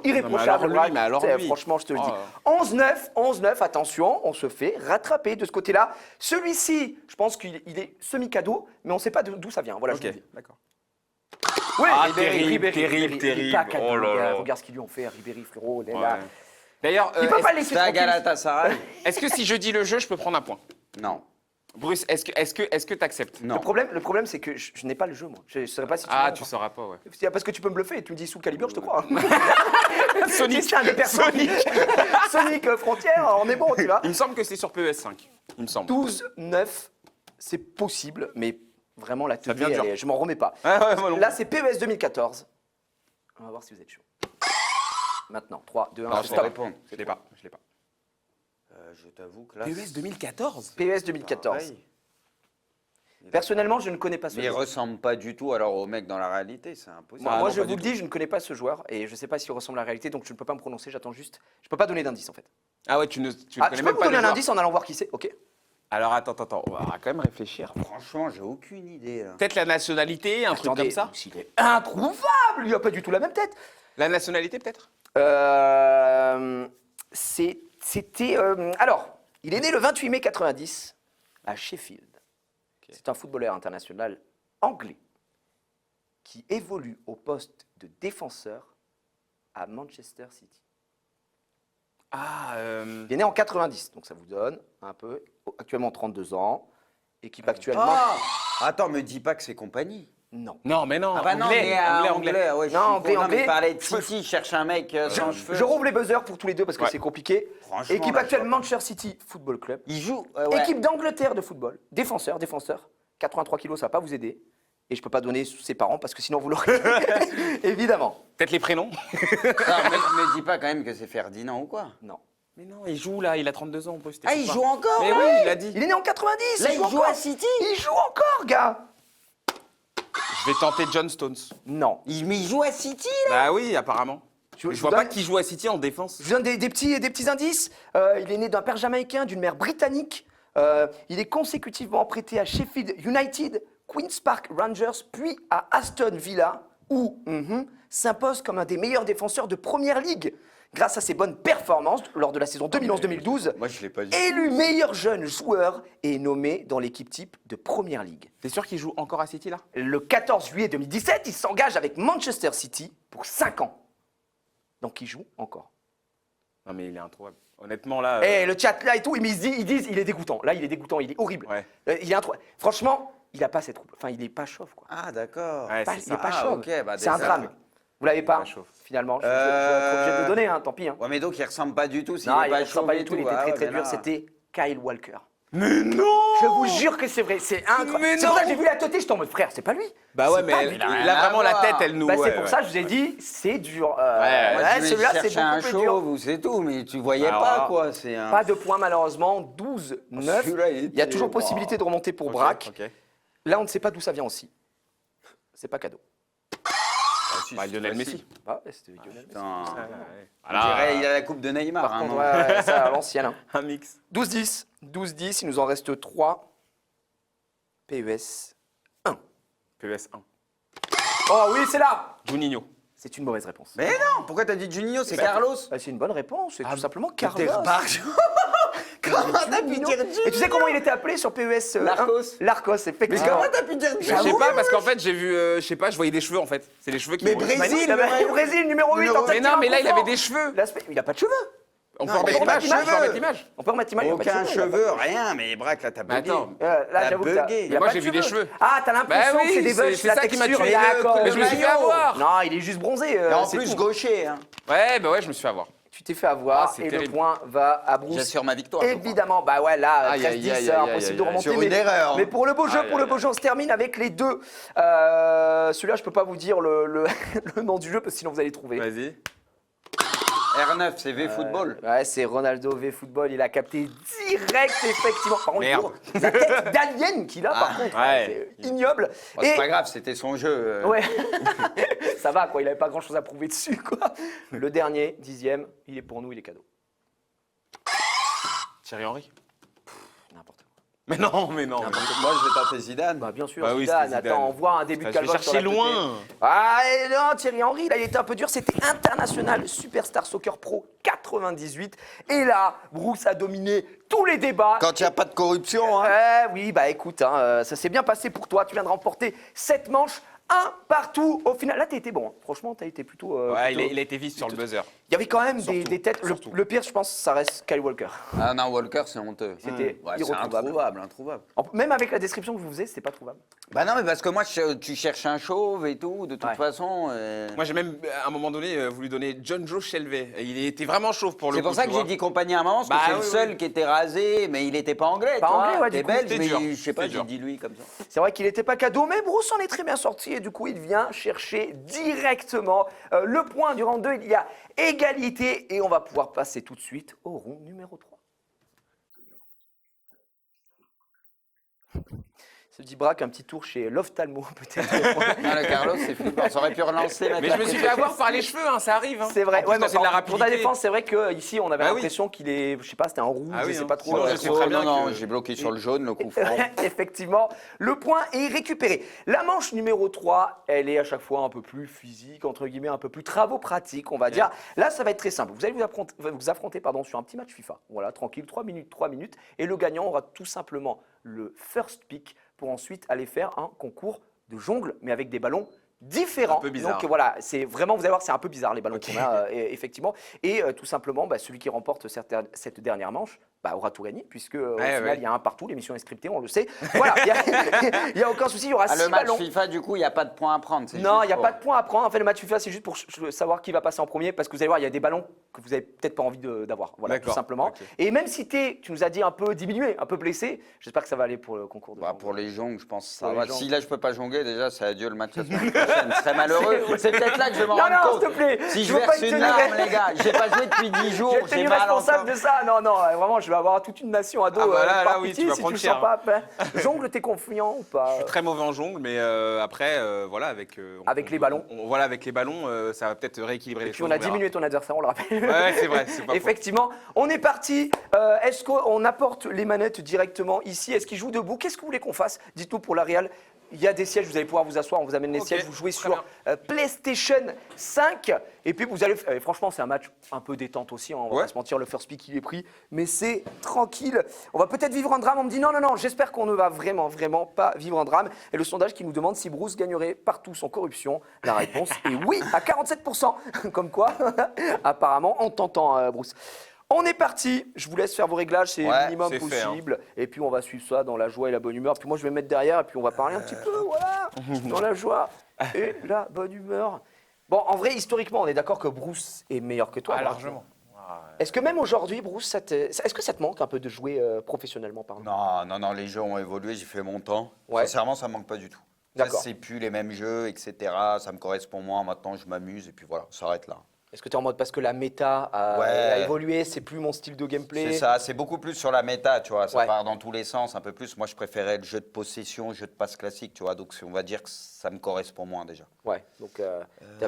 irréprochable. Non, mais alors lui, Braque. Franchement, je te le dis. Oh. 11-9, attention, on se fait rattraper de ce côté-là. Celui-ci, je pense qu'il est semi-cadeau, mais on ne sait pas d'où ça vient. Voilà, je Ok, vous le dis. d'accord. Oui, Ah, Ribéry, terrible, il est terrible. pas cadeau, Oh là gars. là. Regarde ce qu'ils lui ont fait, Ribéry, frérot. il est Ouais. là. D'ailleurs, Il peut pas le laisser C'était à tranquille. Galatasaray. est-ce que si je dis le jeu, je peux prendre un point? Non. Bruce, est-ce que t'acceptes? Non. Le problème, c'est que je n'ai pas le jeu, moi. Je ne saurais pas si tu Ah, l'as, tu moi. sauras pas, ouais. Parce que tu peux me bluffer et tu me dis sous calibre, je te crois. Sonic. C'est un des personnes. Sonic Frontière, on est bon, tu vois. Il me semble que c'est sur PES 5. Il me semble. 12-9, c'est possible, mais Vraiment, la Ça teubée, devient dur. je m'en remets pas. Ah ouais, moi non Là, c'est PES 2014. On va voir si vous êtes chaud. Maintenant, 3, 2, 1, Non, je vais stop. répondre. Je l'ai pas. Je l'ai pas. Je t'avoue que là. PES 2014. PES 2014. pareil. Personnellement, je ne connais pas ce Mais il joueur. ressemble pas du tout alors au mec dans la réalité, c'est impossible. Moi, non, je pas vous du le dis, je ne connais pas ce joueur et je ne sais pas s'il ressemble à la réalité, donc je ne peux pas me prononcer. J'attends juste. Je peux pas donner d'indice en fait. Ah ouais, tu ne Ah, connais je peux même vous pas donner le un joueur. indice en allant voir qui c'est. Ok. Alors attends, on va quand même réfléchir. Franchement, j'ai aucune idée. Là. Peut-être la nationalité, un truc Attendez, comme ça. il est introuvable. Il a pas du tout la même tête. La nationalité peut-être. C'était. Alors, il est né le 28 mai 90 à Sheffield. C'est un footballeur international anglais qui évolue au poste de défenseur à Manchester City. Ah. Il est né en 90, donc ça vous donne un peu. Actuellement 32 ans. Équipe actuellement. Ah attends, me dis pas que c'est compagnie. Non. Non, mais non. Ah bah non, anglais, mais anglais. ouais, je Non, suis anglais, con. Non, mais anglais. il parlait de City, cherche un mec sans cheveux. Je rouvre les buzzers pour tous les deux parce que Ouais. c'est compliqué. Franchement, Équipe là, actuelle je- Manchester City Football Club. Il joue. Ouais. Équipe d'Angleterre de football. Défenseur. 83 kilos, ça va pas vous aider. Et je peux pas donner ses parents parce que sinon vous l'aurez. Évidemment. Peut-être les prénoms. Non, mais me dis pas quand même que c'est Ferdinand ou quoi. Non. Mais non, il joue là, il a 32 ans en plus. Ah, il joue encore Mais là oui, il a dit. Il est né en 90. Là, il joue encore. à City. Il joue encore, gars. Je vais tenter John Stones. Non. Mais il joue à City là. Bah oui, apparemment. Je Je vois pas qui joue à City en défense. Je vous donne des petits indices. Il est né d'un père jamaïcain, d'une mère britannique. Il est consécutivement prêté à Sheffield United, Queen's Park Rangers, puis à Aston Villa, où s'impose comme un des meilleurs défenseurs de Première Ligue. Grâce à ses bonnes performances lors de la saison 2011-2012, Moi, je l'ai pas dit. élu meilleur jeune joueur et nommé dans l'équipe type de Première Ligue. T'es sûr qu'il joue encore à City là? Le 14 juillet 2017, il s'engage avec Manchester City pour 5 ans. Donc il joue encore. Non mais il est introuvable. Honnêtement là. Et le chat là et tout, mais ils disent il est dégoûtant. Là, il est dégoûtant, il est horrible. Ouais. Il est franchement, il a pas cette troupe. Enfin, il est pas chauve quoi. Ah, d'accord. Ouais, Pas- c'est il est ça. pas Ah, chauve. ok, bah, c'est un déjà, drame. oui. Vous l'avez pas, pas chauve. finalement. Je vais être obligé de le donner, hein, tant pis. Hein. Ouais, mais donc il ressemble pas du tout. S'il Non, est il pas ne ressemble pas du tout. Il était Ah, très ouais, très mais dur. là- C'était Kyle Walker. Mais non! Je vous jure que c'est vrai. C'est incroyable. Mais C'est pour ça que non. j'ai vu la tête. J'étais en mode frère, c'est pas lui. Bah ouais, C'est pas mais du il tout. rien a à vraiment la voir. tête, elle nous. Bah, c'est ouais, pour ouais. ça que je vous ai dit, c'est dur. Moi, je vais Celui-là, c'est chercher un beaucoup plus dur. chauve ou c'est tout, mais tu voyais Alors pas là, quoi. C'est un. Pas de points malheureusement, 12-9. Celui-là, Il y a toujours était- possibilité de remonter pour Ok, Braque. ok. Là, on ne sait pas d'où ça vient aussi. C'est pas cadeau. Ah, si, Bah, c'est Lionel facile. Messi. Ah, ouais, c'était Lionel Messi. Putain. Ouais, ouais. On dirait il a la coupe de Neymar. Par hein, contre, non ouais, ça à l'ancienne. Hein. Un mix. 12-10. 12-10, il nous en reste 3. PES 1. PES 1. Oh oui, c'est là. Juninho. C'est une mauvaise réponse. Mais non, pourquoi t'as dit Juninho? C'est Carlos. Bah, c'est une bonne réponse, c'est tout simplement T'es Carlos. reparti. Comment t'as pu dire Juninho? Et tu sais comment il était appelé sur PES 1? Larcos. Larcos, Mais effectivement. comment t'as pu dire Je sais Juninho? pas parce qu'en fait j'ai vu, je sais pas, je voyais des cheveux en fait. C'est les cheveux qui. Mais m'ont- Brésil, Brésil, Brésil, numéro 8. Numéro- Mais non, mais là il avait des cheveux. Il a pas de cheveux. On peut Non, remettre il a pas de l'image. Je peux cheveux. remettre l'image. On peut remettre l'image. il a pas de Aucun il a pas de cheveu, rien, mais Braque, là, t'as Mais bugué. attends. Là, T'as j'avoue que bugué. il y a Moi, pas j'ai de vu des cheveux. cheveux. Ah, t'as Bah l'impression oui, que c'est des bugs, c'est la ça qui m'a texture. tué. D'accord. Mais je me suis fait avoir. Non, il est juste bronzé. Et en c'est plus, tout. gaucher. Hein. Ouais, bah ouais, je me suis fait avoir. Tu t'es fait avoir Ah, c'est et le terrible. point va à Bruce. J'assure ma victoire. je crois. Évidemment, bah ouais, là, Aïe, 13-10, aïe, aïe, c'est aïe, impossible aïe, de aïe. remonter. Sur une erreur, hein. Mais pour le beau jeu, Aïe, aïe, on se termine avec les deux. Celui-là, je peux pas vous dire le nom du jeu parce que sinon vous allez trouver. Vas-y. R9, c'est V Football. Ouais, c'est Ronaldo V Football. Il a capté direct, effectivement. Par contre, Merde. la tête d'alien qu'il a, par contre, ouais. c'est ignoble. Oh, c'est pas grave, c'était son jeu. Ouais, ça va quoi, il avait pas grand chose à prouver dessus quoi. Le dernier, 10e, il est pour nous, il est cadeau. Thierry Henry. N'importe quoi. Mais non, mais non. Moi, je vais tenter Zidane. Bah bien sûr, Bah oui, Zidane, c'était Zidane. attends, on voit un début de Je vais calvaire sur chercher la loin. tête. Ah et non, Thierry Henry, là il était un peu dur, c'était International Superstar Soccer Pro 98. Et là, Bruce a dominé tous les débats. Quand il n'y a pas de corruption, hein. Oui, bah écoute, hein, ça s'est bien passé pour toi. Tu viens de remporter 7 manches Un partout au final. Là, t'as été bon. Hein. Franchement, t'as été plutôt. Ouais, plutôt- il a été vif sur le buzzer. Il y avait quand même Surtout, des têtes. surtout. Le pire, je pense, ça reste Kyle Walker. Ah non, Walker, c'est honteux. C'était Ouais, c'est irretrouvable. introuvable. Même avec la description que je vous faisais, c'était pas trouvable. Bah non, mais parce que moi, tu cherches un chauve et tout, de toute Ouais. façon. Moi, j'ai même, à un moment donné, voulu donner John Joe Shelby. Et il était vraiment chauve pour le coup. C'est pour ça tu que j'ai vois. dit compagnie à un moment, parce que Bah c'est oui, le seul oui. qui était rasé, mais il n'était pas anglais. Pas tu vois. anglais, ouais, du T'es coup, belge, c'était mais dur. je sais pas, C'était j'ai dur. dit lui comme ça. C'est vrai qu'il n'était pas cadeau, mais Bruce en est très bien sorti et du coup, il vient chercher directement le point du round 2. Il y a égalité et on va pouvoir passer tout de suite au round numéro 3. Se dit Braque, un petit tour chez l'ophtalmo peut-être. Non, le Carlos, c'est flippant. Ça aurait pu relancer. Mais je me suis fait avoir par les cheveux, hein, ça arrive. Hein. C'est vrai, En plus, ouais, quand mais c'est de la pour ta rapidité. défense, c'est vrai qu'ici on avait Ah oui. l'impression qu'il est, je sais pas, c'était un rouge, Ah oui, je sais hein. pas trop. Sinon, je sais très bien non, que- j'ai bloqué sur le jaune, le coup franc. Effectivement, le point est récupéré. La manche numéro 3, elle est à chaque fois un peu plus physique, entre guillemets, un peu plus travaux pratiques, on va dire. Là, ça va être très simple. Vous allez vous affronter sur un petit match FIFA. Voilà, tranquille, 3 minutes. Et le gagnant aura tout simplement le first pick pour ensuite aller faire un concours de jongle, mais avec des ballons différents. Un peu bizarre. Donc voilà, c'est vraiment, vous allez voir, c'est un peu bizarre les ballons qu'on a, effectivement. Et tout simplement, celui qui remporte cette dernière manche aura tout gagné, puisque au final, ouais. il y a un partout, l'émission est scriptée, on le sait. Voilà, il n'y a aucun souci, il y aura Ah, 6 le match ballons. FIFA, du coup, il n'y a pas de points à prendre. Non, il n'y a pas de point à prendre. En fait, le match FIFA, c'est juste pour savoir qui va passer en premier, parce que vous allez voir, il y a des ballons que vous n'avez peut-être pas envie d'avoir. Voilà, tout D'accord, simplement. ok. Et même si tu nous as dit un peu diminué, un peu blessé, j'espère que ça va aller pour le concours de Bah, jongle. pour les jongles, je pense que ça Pour les va. jongles. Si là, je peux pas jongler, déjà, c'est adieu le match la semaine prochaine. Je serais malheureux. C'est peut-être là que je vais m'en Non, rendre non, compte. s'il te plaît. Si je je veux pas verse être une tenu- larme, les gars, j'ai pas joué depuis 10 jours, Je vais j'ai être mal responsable encore. de ça. Non, non, vraiment, je vais avoir toute une nation à dos. Ah bah là, par là, oui, pitié, tu vas si prendre le cher, sens pas. Jongle, t'es confiant ou pas? Je suis très mauvais en jongle, mais après, voilà, avec. Avec les ballons. Voilà, avec les ballons, ça va peut-être rééquilibrer les Puis choses. on a verra. diminué ton adversaire, on le rappelle. Ouais, c'est vrai, c'est pas faux. Effectivement, on est parti. Est-ce qu'on apporte les manettes directement ici? Est-ce qu'ils jouent debout? Qu'est-ce que vous voulez qu'on fasse? Dites-nous pour la Real. Il y a des sièges, vous allez pouvoir vous asseoir, on vous amène les Ok, sièges, vous jouez très sur PlayStation 5. Et puis vous allez. Franchement, c'est un match un peu détente aussi, hein, on va Ouais. pas se mentir, le first pick il est pris, mais c'est tranquille. On va peut-être vivre un drame. On me dit non, non, non, j'espère qu'on ne va vraiment pas vivre un drame. Et le sondage qui nous demande si Bruce gagnerait partout sans corruption. La réponse est oui, à 47%. Comme quoi, apparemment, en tentant, Bruce. On est parti, je vous laisse faire vos réglages, c'est le Ouais, minimum c'est fait, hein. possible. Et puis on va suivre ça dans la joie et la bonne humeur. Puis moi je vais me mettre derrière et puis on va parler un petit peu, voilà, dans la joie et la bonne humeur. Bon, en vrai, historiquement, on est d'accord que Bruce est meilleur que toi. Ah, Braque. largement. Est-ce que même aujourd'hui, Bruce, est-ce que ça te manque un peu de jouer professionnellement, par exemple? Non, les jeux ont évolué, j'ai fait mon temps. Ouais. Sincèrement, ça me manque pas du tout. Ça, D'accord. c'est plus les mêmes jeux, etc. Ça me correspond moins. Maintenant, je m'amuse et puis voilà, ça s'arrête là. Est-ce que tu es en mode parce que la méta a, Ouais. a évolué, c'est plus mon style de gameplay? C'est ça, c'est beaucoup plus sur la méta, tu vois. Ça Ouais. part dans tous les sens, un peu plus. Moi, je préférais le jeu de possession, jeu de passe classique, tu vois. Donc, on va dire que ça me correspond moins déjà. Ouais, donc tu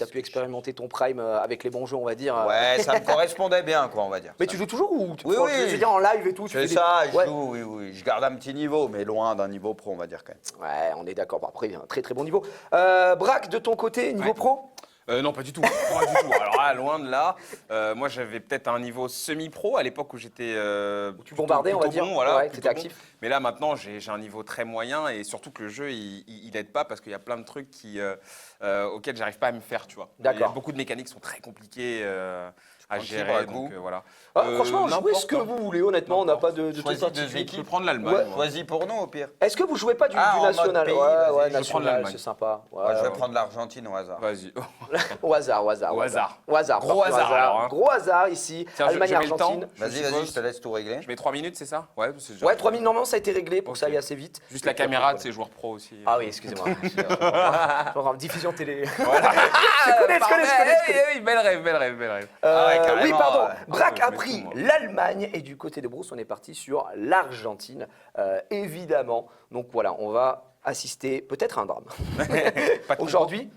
as pu expérimenter ton prime avec les bons jeux, on va dire. Ouais, ça me correspondait bien, quoi, on va dire. Mais Ça tu me- joues toujours ou Oui, enfin, oui. je veux dire en live et tout? tu Je fais fais des- ça, je Ouais. joue, oui. Je garde un petit niveau, mais loin d'un niveau pro, on va dire quand même. Ouais, on est d'accord. Bon, après, un très très bon niveau. Braque, de ton côté, niveau Ouais. pro? Non, pas du tout. Pas du tout. Alors là, loin de là. Moi, j'avais peut-être un niveau semi-pro à l'époque où j'étais. Tu bombardais, on va dire. Bon, voilà, Ouais, plutôt t'étais bon. actif. Mais là, maintenant, j'ai un niveau très moyen et surtout que le jeu, il aide pas parce qu'il y a plein de trucs auxquels j'arrive pas à me faire, tu vois. D'accord. Il y a beaucoup de mécaniques qui sont très compliquées à prends qui gérer. pour le Donc coup voilà. Ah, franchement, jouez n'importe, ce que hein. vous voulez, honnêtement, on n'a pas de truc Choisis deux particulier. Je peux prendre l'Allemagne. Ouais. moi. Choisis pour nous, au pire. Est-ce que vous jouez pas du Ah, en mode national? pays, Ouais, vas-y, ouais, je vais prendre national, l'Allemagne. c'est sympa. Ouais, Ouais, je vais ouais. prendre l'Argentine au hasard. Vas-y. Au hasard, au hasard. Au hasard. Au hasard. Gros parti au hasard, alors, hein. Gros hasard ici. Tiens, je mets le Allemagne-Argentine. temps. Vas-y, Je vas-y, suppose. je te laisse tout régler. Je mets 3 minutes, c'est ça? Ouais, c'est déjà- Ouais, 3 minutes, normalement, ça a été réglé pour que ça Ok. aille assez vite. Juste la caméra de ces joueurs pro aussi. Ah oui, excusez-moi. Genre en diffusion télé. Voilà. Je connais. Oui, bel rêve, bel rêve, bel rêve. Ah ouais, carrément, oui, pardon. ouais. Braque Je a mets pris tout, moi. l'Allemagne et du côté de Bruce, on est parti sur l'Argentine, évidemment. Donc voilà, on va assister peut-être à un drame. Pas de Aujourd'hui,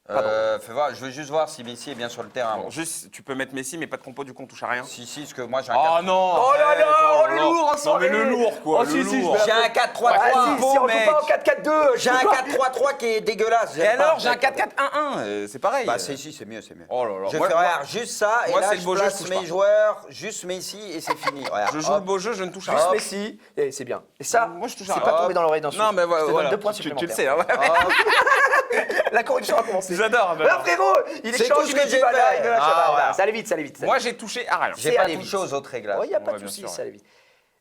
Fais voir, je veux juste voir si Messi est bien sur le terrain. Bon, Bon. juste, tu peux mettre Messi, mais pas de compo, du coup, on touche à rien. Si, parce que moi j'ai un Oh 4. non Oh là là, oh, le là. lourd, Non mais le lourd quoi, Oh, le si, si, lourd. je vais- J'ai un 4-3-3. Ah, si, si, on mec. joue pas en 4-4-2. J'ai un 4-3-3 qui est dégueulasse. Et j'aime alors, pas. j'ai un 4-4-1-1, c'est pareil. Bah si, c'est mieux, c'est mieux. Oh là là. Je Moi- fais regarde, juste ça, et moi, là c'est le je beau jeu, place je touche mes pas. joueurs, juste Messi, et c'est fini. Regarde, Je joue le hop. beau jeu, je ne touche à Juste rien. Messi, et c'est bien. Et ça, Moi, je touche à c'est rien. pas tombé dans l'oreille d'un sourd. Non mais Je te donne voilà, 2 points tu supplémentaires. le sais. Hein, ouais. La corruption a commencé. J'adore. Là, frérot, il C'est échange, tout ce il que met du j'ai bala, fait. il me lâche Ah, la balle. voilà. Ça allait vite, ça allait vite. Moi, j'ai touché à rien. J'ai c'est pas allé touché vite. aux autres réglages. Il n'y a pas Ouais, de bien souci, sûr, ça allait vite.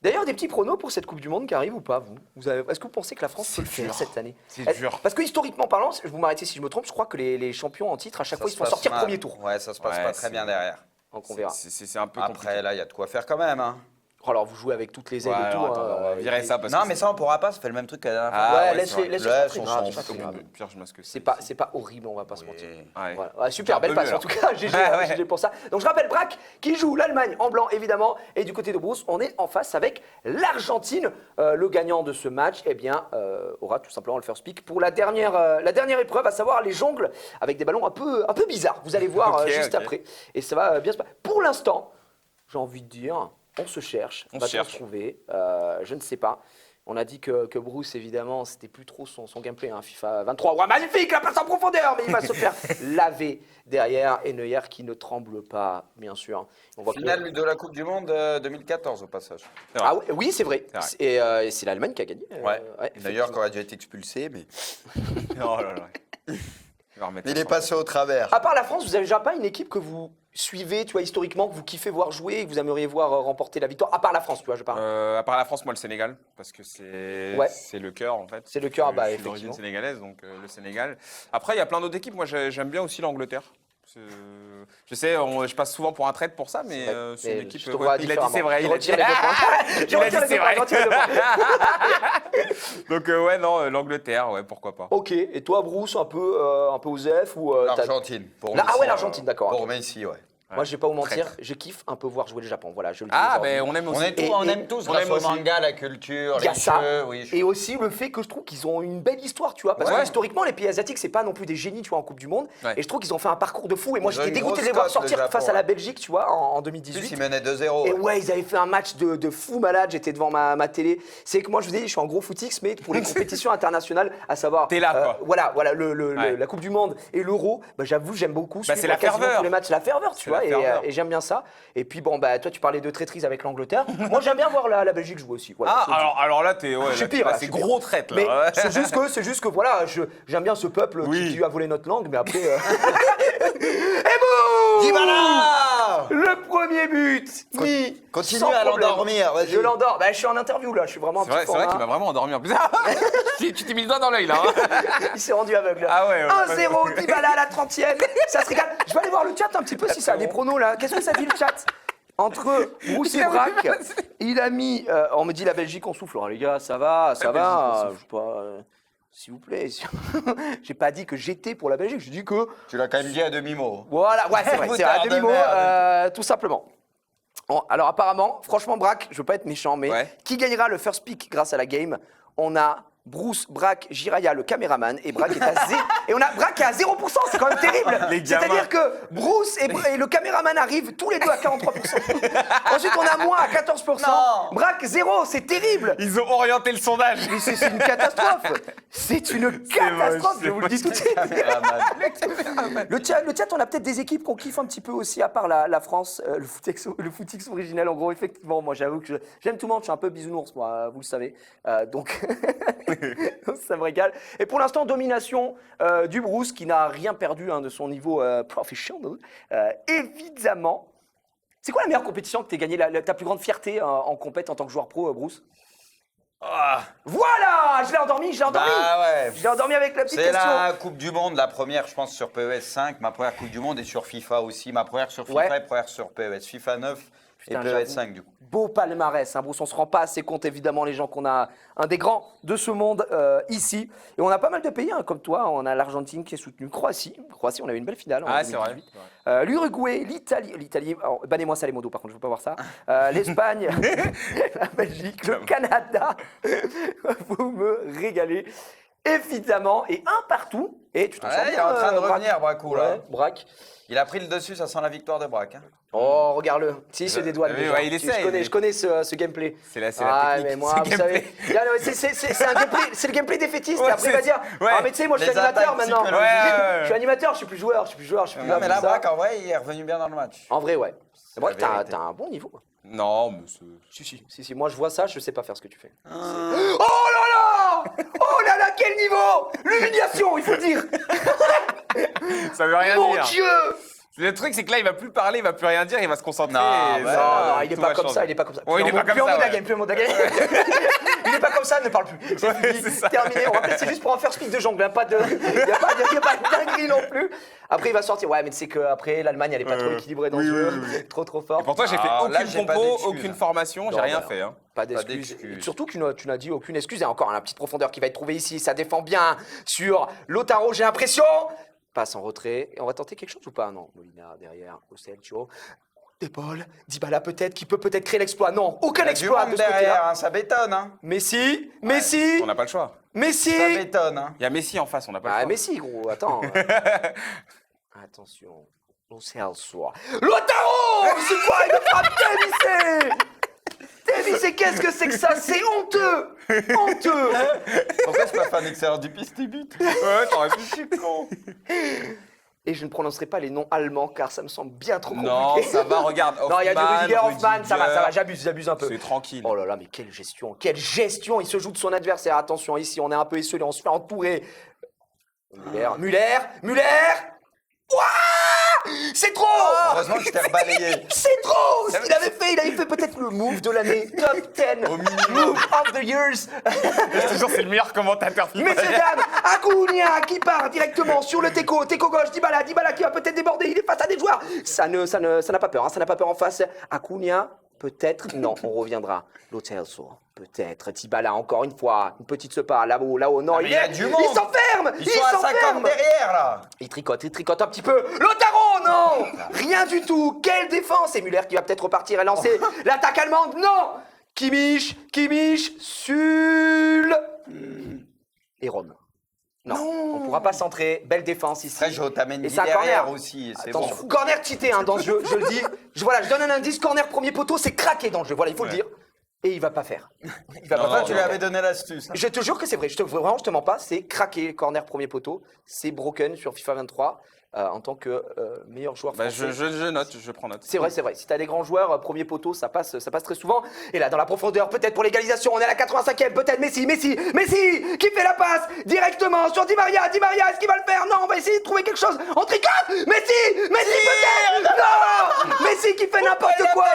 D'ailleurs, des petits pronos pour cette Coupe du Monde qui arrive ou pas, vous Est-ce que vous pensez que la France peut le faire dur. cette année? C'est dur. Parce que historiquement parlant, vous m'arrêtez si je me trompe, je crois que les champions en titre, à chaque Ça fois, ils se se font passe sortir mal. premier tour. Ouais, ça se passe Ouais, pas très c'est- Donc bien derrière. on verra. C'est un peu compliqué. Après, là, il y a de quoi faire quand même. Hein. Oh, alors, vous jouez avec toutes les aides Ouais, et tout. alors, attends, on va virer ça parce Non, que mais ça, on pourra pas, ça fait le même truc que la dernière fois. Ah, ouais, ouais, laisse-les c'est faire, vrai. c'est Laisse, grave, on c'est s'en pas très grave. Pire, je masque. C'est pas horrible, on va pas se mentir. Ouais. Voilà. Ouais, super, Un belle peu passe mieux, en tout cas, GG, Ouais. GG pour ça. Donc je rappelle Braque qui joue l'Allemagne en blanc évidemment, et du côté de Bruce, on est en face avec l'Argentine. Le gagnant de ce match, eh bien, aura tout simplement le first pick pour la dernière épreuve, à savoir les jongles avec des ballons un peu bizarres. Vous allez voir Ok, juste ok. après, et ça va bien se passer. Pour l'instant, j'ai envie de dire, on se cherche, On va se cherche. se trouver. Je ne sais pas. On a dit que Bruce, évidemment, c'était plus trop son gameplay, hein, FIFA 23. Ouais, magnifique, la passe en profondeur, mais il va se faire laver derrière. Et Neuer qui ne tremble pas, bien sûr. On voit que- Finale de la Coupe du Monde 2014 au passage. Ah oui, c'est vrai. C'est vrai. Et c'est l'Allemagne qui a gagné. D'ailleurs, effectivement. qui aurait dû être expulsé, mais Oh là là. Il va remettre il ça. est passé au travers. À part la France, vous avez déjà pas une équipe que vous suivez, tu vois, historiquement, que vous kiffez voir jouer et que vous aimeriez voir remporter la victoire. À part la France, tu vois, je parle. À part la France, moi le Sénégal, parce que c'est Ouais. c'est le cœur en fait. C'est le cœur, bah, Je suis d'origine effectivement. sénégalaise, donc le Sénégal. Après, il y a plein d'autres équipes. Moi, j'aime bien aussi l'Angleterre. C'est- Je sais, je passe souvent pour un traître pour ça, mais c'est Mais une équipe. je te vois il a dit c'est différemment. vrai. Je Il a dit retire les 2 points. Je Il a dit retire les c'est 2 points, vrai. je retire les 2 points. Donc ouais, non, l'Angleterre, ouais, pourquoi pas. Ok, et toi, Bruce, un peu Osef ou t'as- L'Argentine. Pour Ah Messi, ouais, l'Argentine, d'accord. Pour ok. Messi, ouais. Moi, je vais pas vous mentir, Traître. je kiffe un peu voir jouer le Japon. Voilà, je le dis. Ah, aujourd'hui. ben on aime aussi. On Et- aime tous on grâce aime au aussi. manga, la culture, Il y a les ça. jeux. Oui, Et aussi le fait que je trouve qu'ils ont une belle histoire, tu vois, parce Ouais. que historiquement, les pays asiatiques, c'est pas non plus des génies, tu vois, en Coupe du Monde. Ouais. Et je trouve qu'ils ont fait un parcours de fou. Et moi, Ils ont j'étais une dégoûté de grosse les voir cote, sortir le Japon, face à la ouais. Belgique, tu vois, en En plus, 2018. il menait 2-0. Et ouais, ils avaient fait un match de fou malade. J'étais devant ma télé. C'est que moi, je vous ai dit, je suis un gros footix, mais pour les compétitions internationales, à savoir. T'es là, quoi. Voilà, Ouais. la Coupe du Monde et l'Euro. Bah, j'avoue, j'aime beaucoup. Bah, c'est suivre la quasiment ferveur. tous les matchs, la ferveur, tu C'est vois. la ferveur. Et j'aime bien ça. Et puis, bon, bah, toi, tu parlais de traîtrise avec l'Angleterre. Moi, j'aime bien voir la Belgique jouer aussi. Voilà, Ah, je te le dis. alors là, t'es. Ouais, Je suis là, pire, là, là, c'est je suis gros traite, Mais là. c'est juste que voilà, j'aime bien ce peuple Oui. qui a volé notre langue, mais après. Et boum Dybala Le premier but mis Continue sans à problème. l'endormir, vas-y. Je l'endors. Bah, je suis en interview là, je suis vraiment un C'est petit vrai, c'est vrai format. qu'il m'a vraiment endormi en plus. Tu t'es mis le doigt dans l'œil là. Hein. Il s'est rendu aveugle. Ah ouais, ouais. 1-0, Dybala à la 30e. Ça se régale. Je vais aller voir le chat un petit peu si ça a des pronos là. Qu'est-ce que ça dit le chat? Entre Bruce et Braque, il a mis. On me dit la Belgique, on souffle. Alors, les gars, ça va, ça La va. Belgique, on Je sais pas. S'il vous plaît. J'ai pas dit que j'étais pour la Belgique. J'ai dit que. Tu l'as quand même dit à demi-mot. Voilà, ouais, c'est vrai. C'est à Moutard de demi-mot, merde. tout simplement. Alors, apparemment, franchement, Braque, je veux pas être méchant, mais Ouais. qui gagnera le first pick grâce à la game? On a Bruce, Braque, Jiraya, le caméraman, et Braque est à et on a Braque est à 0%, c'est quand même terrible. Les gamins. C'est-à-dire que Bruce et le caméraman arrivent tous les deux à 43%. Ensuite, on a moi à 14%. Non. Braque 0, c'est terrible. Ils ont orienté le sondage. Mais c'est une catastrophe. C'est une catastrophe, je vous le dis tout de suite. Le chat, on a peut-être des équipes qu'on kiffe un petit peu aussi, à part la France, le footix originel. En gros, effectivement, moi, j'avoue que j'aime tout le monde. Je suis un peu bisounours, moi, vous le savez. Donc, ça me régale. Et pour l'instant, domination du Bruce, qui n'a rien perdu hein, de son niveau professionnel. Évidemment. C'est quoi la meilleure compétition que tu as gagnée, ta plus grande fierté en compète en tant que joueur pro, Bruce? Voilà, je l'ai endormi. Bah ouais. Je l'ai endormi avec la petite C'est question. la Coupe du Monde, la première, je pense, sur PES 5. Ma première Coupe du Monde est sur FIFA aussi. Ma première sur FIFA Ouais. et première sur PES. FIFA 9 Putain, et PES j'avoue. 5, du coup. Beau palmarès, hein, Bruce. On se rend pas assez compte, évidemment, les gens qu'on a un des grands de ce monde ici. Et on a pas mal de pays, hein, comme toi. On a l'Argentine qui est soutenue, Croatie, on avait une belle finale. En Ah, c'est vrai. 2018. L'Uruguay, l'Italie, alors, bannez-moi ça les modos, par contre, je veux pas voir ça. L'Espagne, la Belgique, le Canada. Vous me régalez. Évidemment, et un partout. Et tu t'en Ouais, sors il est bien, en train de Braque. revenir, Bracou, là. Ouais, Braque. Il a pris le dessus, ça sent la victoire de Braque. Hein. Oh, regarde-le. Si, il se dédouane oui, déjà. ouais, il essaye, Je connais ce gameplay. C'est la Ah, technique. mais moi, c'est vous savez, gameplay. c'est un gameplay, c'est le gameplay défaitiste. Ouais, et après, il va c'est- dire ouais. ah, mais tu sais, moi, je suis Les animateur attaques maintenant. psychologiques. Ouais. Je suis animateur, je suis plus joueur, je suis plus Non, là mais pour là, ça. Braque, en vrai, il est revenu bien dans le match. En vrai, ouais. C'est vrai la que vérité. t'as un bon niveau. Non, mais Si, moi, je vois ça, je sais pas faire ce que tu fais. Ah. Oh là là! Oh là là, quel niveau! L'humiliation, il faut le dire! ça veut rien Mon dire. Dieu! Le truc, c'est que là, il va plus parler, il va plus rien dire, il va se concentrer. Non, et ouais. Non, il est tout pas va comme ça, changer. il est pas comme ça. Ouais, il est pas comme Plus en ça, mode de la ouais. game, plus en mode de la game. Il est pas comme ça, ne parle plus. C'est Ouais, fini, c'est ça. terminé. On rappelle, c'est juste pour en faire speak de jongle, hein, pas de, il y a pas de dinguerie non plus. Après, il va sortir. Ouais, mais tu sais qu'après, l'Allemagne, elle est pas trop équilibrée dans le jeu. Trop fort. Et pourtant, j'ai fait Ah, là, aucune j'ai pas compo, d'excuses. aucune formation, j'ai Non, rien bah, fait. Hein. Pas d'excuses. d'excuses. Et surtout que tu n'as dit aucune excuse. Il y a encore la petite profondeur qui va être trouvée ici. Ça défend bien sur Lautaro, j'ai l'impression. Passe en retrait. Et on va tenter quelque chose ou pas? Non. Molina derrière. Oselcio. D'épaule. Dybala peut-être, qui peut peut-être créer l'exploit. Non, aucun Il y a du exploit monde de ce côté-là. derrière, hein, ça bétonne. Hein. Messi. On n'a pas le choix. Messi. Ça bétonne. Hein. Il y a Messi en face, on n'a pas le Ah, choix. Messi, gros. Attends. Attention. Oselcio. Lautaro. C'est quoi? Il me frappe Tevisse. Tevisse, qu'est-ce que c'est que ça? C'est honteux. Honteux. Pourquoi c'est pas fait un excellent du piste et but? Ouais, t'aurais pu chier con. Et je ne prononcerai pas les noms allemands car ça me semble bien trop Non, compliqué. ça va, regarde. Non, il y a du Rudiger, Hoffmann, ça va, Rudiger. j'abuse un peu. C'est tranquille. Oh là là, mais quelle gestion, il se joue de son adversaire. Attention, ici, on est un peu esselé, on se fait entourer. Müller. Ouah, c'est trop. Heureusement que je t'ai rebalayé. C'est trop. Ce qu'il avait fait peut-être le move de l'année, top 10, move of the years. Je te jure, c'est le meilleur commentateur FIFA. Messieurs, dames, Acuna qui part directement sur le Teco gauche, Dybala qui va peut-être déborder, il est face à des joueurs. Ça n'a pas peur, hein, ça n'a pas peur en face. Acuna, peut-être, non, on reviendra. L'Otelso, peut-être. Dybala, encore une fois, une petite sepa, là-haut, non, mais il y a du monde. il s'enferme. Ils sont à 50 derrière, là. Il tricote un petit peu. Lautaro, non. Rien du tout. Quelle défense. Et Müller qui va peut-être repartir et lancer l'attaque allemande. Non. Kimmich, Sul. Et Rome. Non, on ne pourra pas centrer. Belle défense ici. Après, j'ai Otamendi Et c'est un derrière corner. aussi. C'est Attention, bon. corner cheaté hein, dans ce jeu, je le dis. Je donne un indice, corner premier poteau, c'est craqué dans le jeu. Voilà, il faut le dire. Et il va pas faire. Il va Non, pas Pourquoi faire. tu lui avais donné l'astuce? Hein. Je te jure que c'est vrai. Vraiment, je te mens pas. C'est craqué, corner premier poteau. C'est broken sur FIFA 23 en tant que meilleur joueur Bah, français. je note, je prends note. C'est vrai. Si tu as des grands joueurs, premier poteau, ça passe très souvent. Et là, dans la profondeur, peut-être pour l'égalisation, on est à la 85e, peut-être Messi, qui fait la passe directement sur Di Maria, est-ce qu'il va le faire? Non, on va essayer de trouver quelque chose. On tricote. Messi peut-être. Non, Messi qui fait n'importe quoi.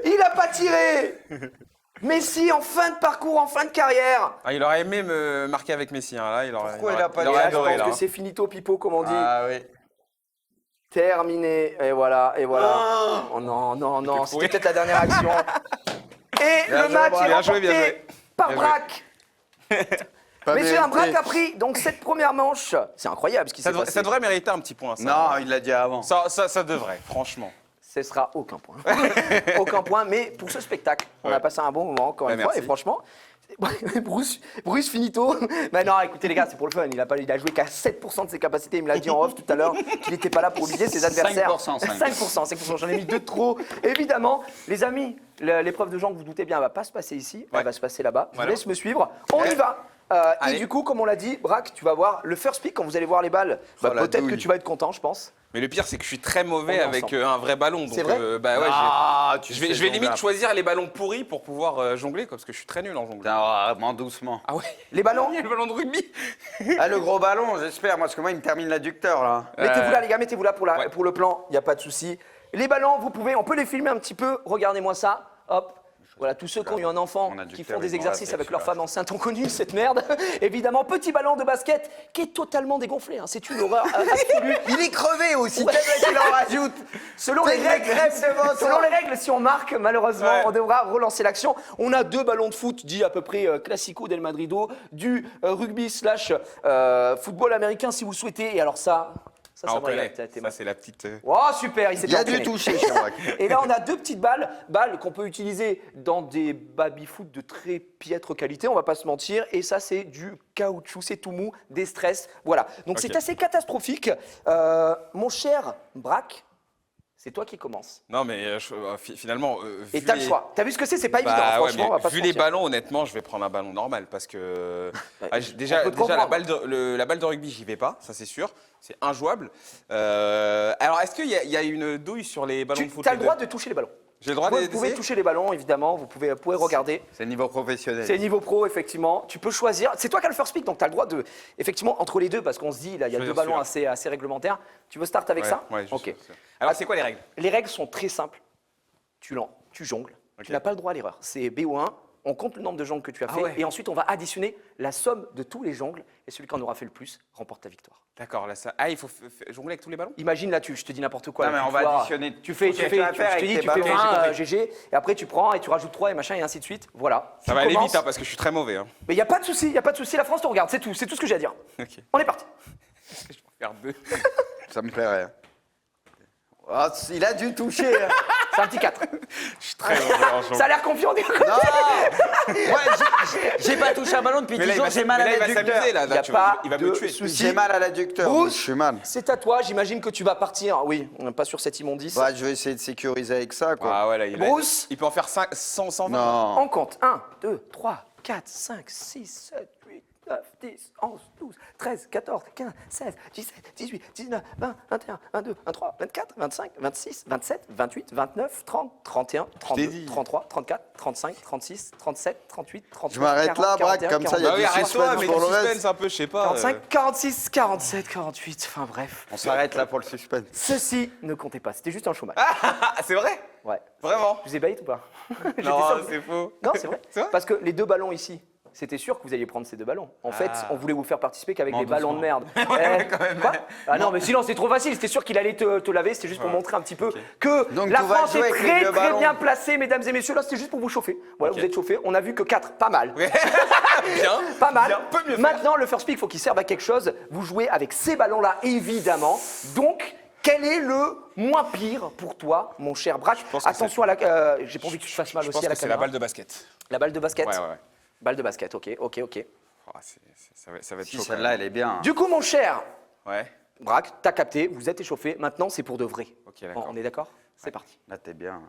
Il a pas tiré. Messi en fin de parcours, en fin de carrière. Ah, il aurait aimé me marquer avec Messi. Hein. Là, Pourquoi il a pas Et dit là, je adoré, pense là, que hein. c'est finito pipo, comme on dit. Ah oui. Terminé. Et voilà. Oh non. C'était pourri. peut-être la dernière action. Et Bien le joué, match Braque. est Bien joué, bien remporté joué. par Bien joué. Braque. Messieurs, un Braque a pris donc cette première manche. C'est incroyable ce qui s'est passé. Ça devrait mériter un petit point. Ça. Non, il l'a dit avant. Ça devrait, franchement. Ce sera aucun point. Aucun point, mais pour ce spectacle, on a Ouais. passé un bon moment encore Ouais, une fois. merci. Et franchement, Bruce finito. Mais non, écoutez les gars, c'est pour le fun. Il a joué qu'à 7% de ses capacités. Il me l'a dit en off tout à l'heure qu'il n'était pas là pour humilier ses adversaires. 5%. J'en ai mis deux de trop. Évidemment, les amis, l'épreuve de gens que vous doutez bien, elle va pas se passer ici. Elle Ouais. va se passer là-bas. Je vous Voilà. laisse me suivre. On y va. Et Allez. du coup, comme on l'a dit, Braque, tu vas voir le first pick quand vous allez voir les balles. Bah, Oh, la peut-être que douille. tu vas être content, je pense. Mais le pire, c'est que je suis très mauvais On est avec ensemble. un vrai ballon. Donc, C'est vrai bah ouais, Ah, je vais limite choisir les ballons pourris pour pouvoir jongler, quoi, parce que je suis très nul en jongle. Vraiment doucement. Ah ouais. Les ballons. Le ballon de rugby. Ah, le gros ballon, j'espère. Moi, parce que moi, il me termine l'adducteur, là. Mettez-vous là, les gars, mettez-vous là Ouais. pour le plan, il n'y a pas de souci. Les ballons, on peut les filmer un petit peu. Regardez-moi ça. Hop. Voilà, tous ceux qui ont eu un enfant Mon adducteur, qui font des il m'en exercices reste avec leur celui-là. femme enceinte ont connu cette merde. Évidemment, petit ballon de basket qui est totalement dégonflé. Hein. C'est une horreur absolue. Il est crevé aussi, Ouais. tellement qu'il en rajoute. Selon les règles, si on marque, malheureusement, Ouais. on devra relancer l'action. On a deux ballons de foot dits à peu près classico del Madrido, du rugby / football américain si vous le souhaitez. Et alors ça, Ça, Ah, ça on me régale. connaît. T'es Ça, c'est la petite. Oh, super, il s'est Il y a entraîné. du toucher, Chirac. Et là, on a deux petites balles qu'on peut utiliser dans des baby-foot de très piètre qualité, on va pas se mentir. Et ça, c'est du caoutchouc, c'est tout mou, des stress. Voilà. Donc, Ok. c'est assez catastrophique. Mon cher Braque, c'est toi qui commences. Non, mais finalement. Et vu t'as le les- choix. T'as vu ce que c'est pas Bah, évident, ouais, franchement, mais on va pas vu se les mentir. ballons, honnêtement, je vais prendre un ballon normal parce que déjà, on peut te déjà la, comprendre. la balle de rugby, j'y vais pas, ça c'est sûr, c'est injouable. Alors, est-ce qu'il y a une douille sur les ballons de foot Tu as les le droit deux de toucher les ballons. J'ai le droit Vous d'essayer pouvez toucher les ballons, évidemment, vous pouvez regarder. C'est le niveau professionnel. C'est niveau pro, effectivement. Tu peux choisir. C'est toi qui as le first pick, donc tu as le droit de. Effectivement, entre les deux, parce qu'on se dit, là, il y a Choisir deux ballons celui-là. assez réglementaires. Tu veux start avec Ouais, ça ouais, je Ok. sais. Alors, c'est quoi les règles? Les règles sont très simples. Tu jongles. Ok. Tu n'as pas le droit à l'erreur. C'est BO1. On compte le nombre de jongles que tu as fait. ouais. Et ensuite, on va additionner la somme de tous les jongles. Et celui qui en aura fait le plus remporte ta victoire. D'accord, là ça. Ah, il faut jongler avec tous les ballons? Imagine là, je te dis n'importe quoi. Non, là, mais tu on va vois, additionner Tu fais, tout ce que tu vas faire je te avec dis, tes tu fais ballons. 20 J'ai compris. GG, et après tu prends et tu rajoutes 3 et machin et ainsi de suite. Voilà. Ça Tu va aller commences. vite, hein, parce que je suis très mauvais. Hein. Mais il n'y a pas de souci, il n'y a pas de souci. La France te regarde, c'est tout ce que j'ai à dire. Ok. On est parti. Je vais faire deux. Ça me plairait. Ah, il a dû toucher. Hein. C'est un petit 4. Je suis très mauvais en jongle. Ça a l'air confiant. Non Ouais, j'ai pas touché un ballon depuis Mais 10 là, jours, j'ai mal à il va l'adducteur. s'amuser là. Il y a tu pas il va de me tuer. souci. J'ai mal à l'adducteur. Bruce, Je suis mal. c'est à toi. J'imagine que tu vas partir. Oui, on n'est pas sur cette immondice. Bah, je vais essayer de sécuriser avec ça, quoi. Ah ouais, là, Bruce. il peut en faire 120. Non. On compte 1, 2, 3, 4, 5, 6, 7, 8, 9, 10, 11, 12, 13, 14, 15, 16, 17, 18, 19, 20, 21, 22, 23, 24, 25, 26, 27, 28, 29, 30, 31, 32, dit. 33, 34, 35, 36, 37, 38, 39, Je m'arrête là, Braque, comme ça, il y a Bah oui, du arrête-toi, suspense mais pour du le reste. suspense un peu, je sais pas. 45, 46, 47, 48, enfin bref. On s'arrête là pour le suspense. Ceci ne comptait pas, c'était juste un chômage. Ah, c'est vrai? Ouais. Vraiment? Je vous ai bait ou pas? J'étais Non, sûr que- c'est faux. Non, c'est vrai. C'est vrai? Parce que les deux ballons ici, c'était sûr que vous alliez prendre ces deux ballons. En fait, on voulait vous faire participer qu'avec Non, des ballons de merde. quand même. Quoi Ah non, mais sinon, c'est trop facile. C'était sûr qu'il allait te laver. C'était juste pour montrer un petit peu que Donc, la tu vas France jouer est avec les très, deux très ballons. bien placée, mesdames et messieurs. Là, c'était juste pour vous chauffer. Voilà, Ok. vous êtes chauffés. On a vu que 4, pas mal. Bien. Pas mal. Bien, peut mieux faire. Maintenant, le first pick, il faut qu'il serve à quelque chose. Vous jouez avec ces ballons-là, évidemment. Donc, quel est le moins pire pour toi, mon cher Braque? pense que Attention à la. J'ai pas envie que tu fasses mal Je aussi pense à la que c'est la caméra. balle de basket. La balle de basket. Ouais, ouais. Balle de basket, ok. Oh, ça va être Si, chaud. quand celle-là, même. elle est bien. Du coup, mon cher Ouais. Braque, t'as capté, vous êtes échauffé. Maintenant, c'est pour de vrai. Ok, d'accord. On est d'accord? C'est parti. Là, t'es bien.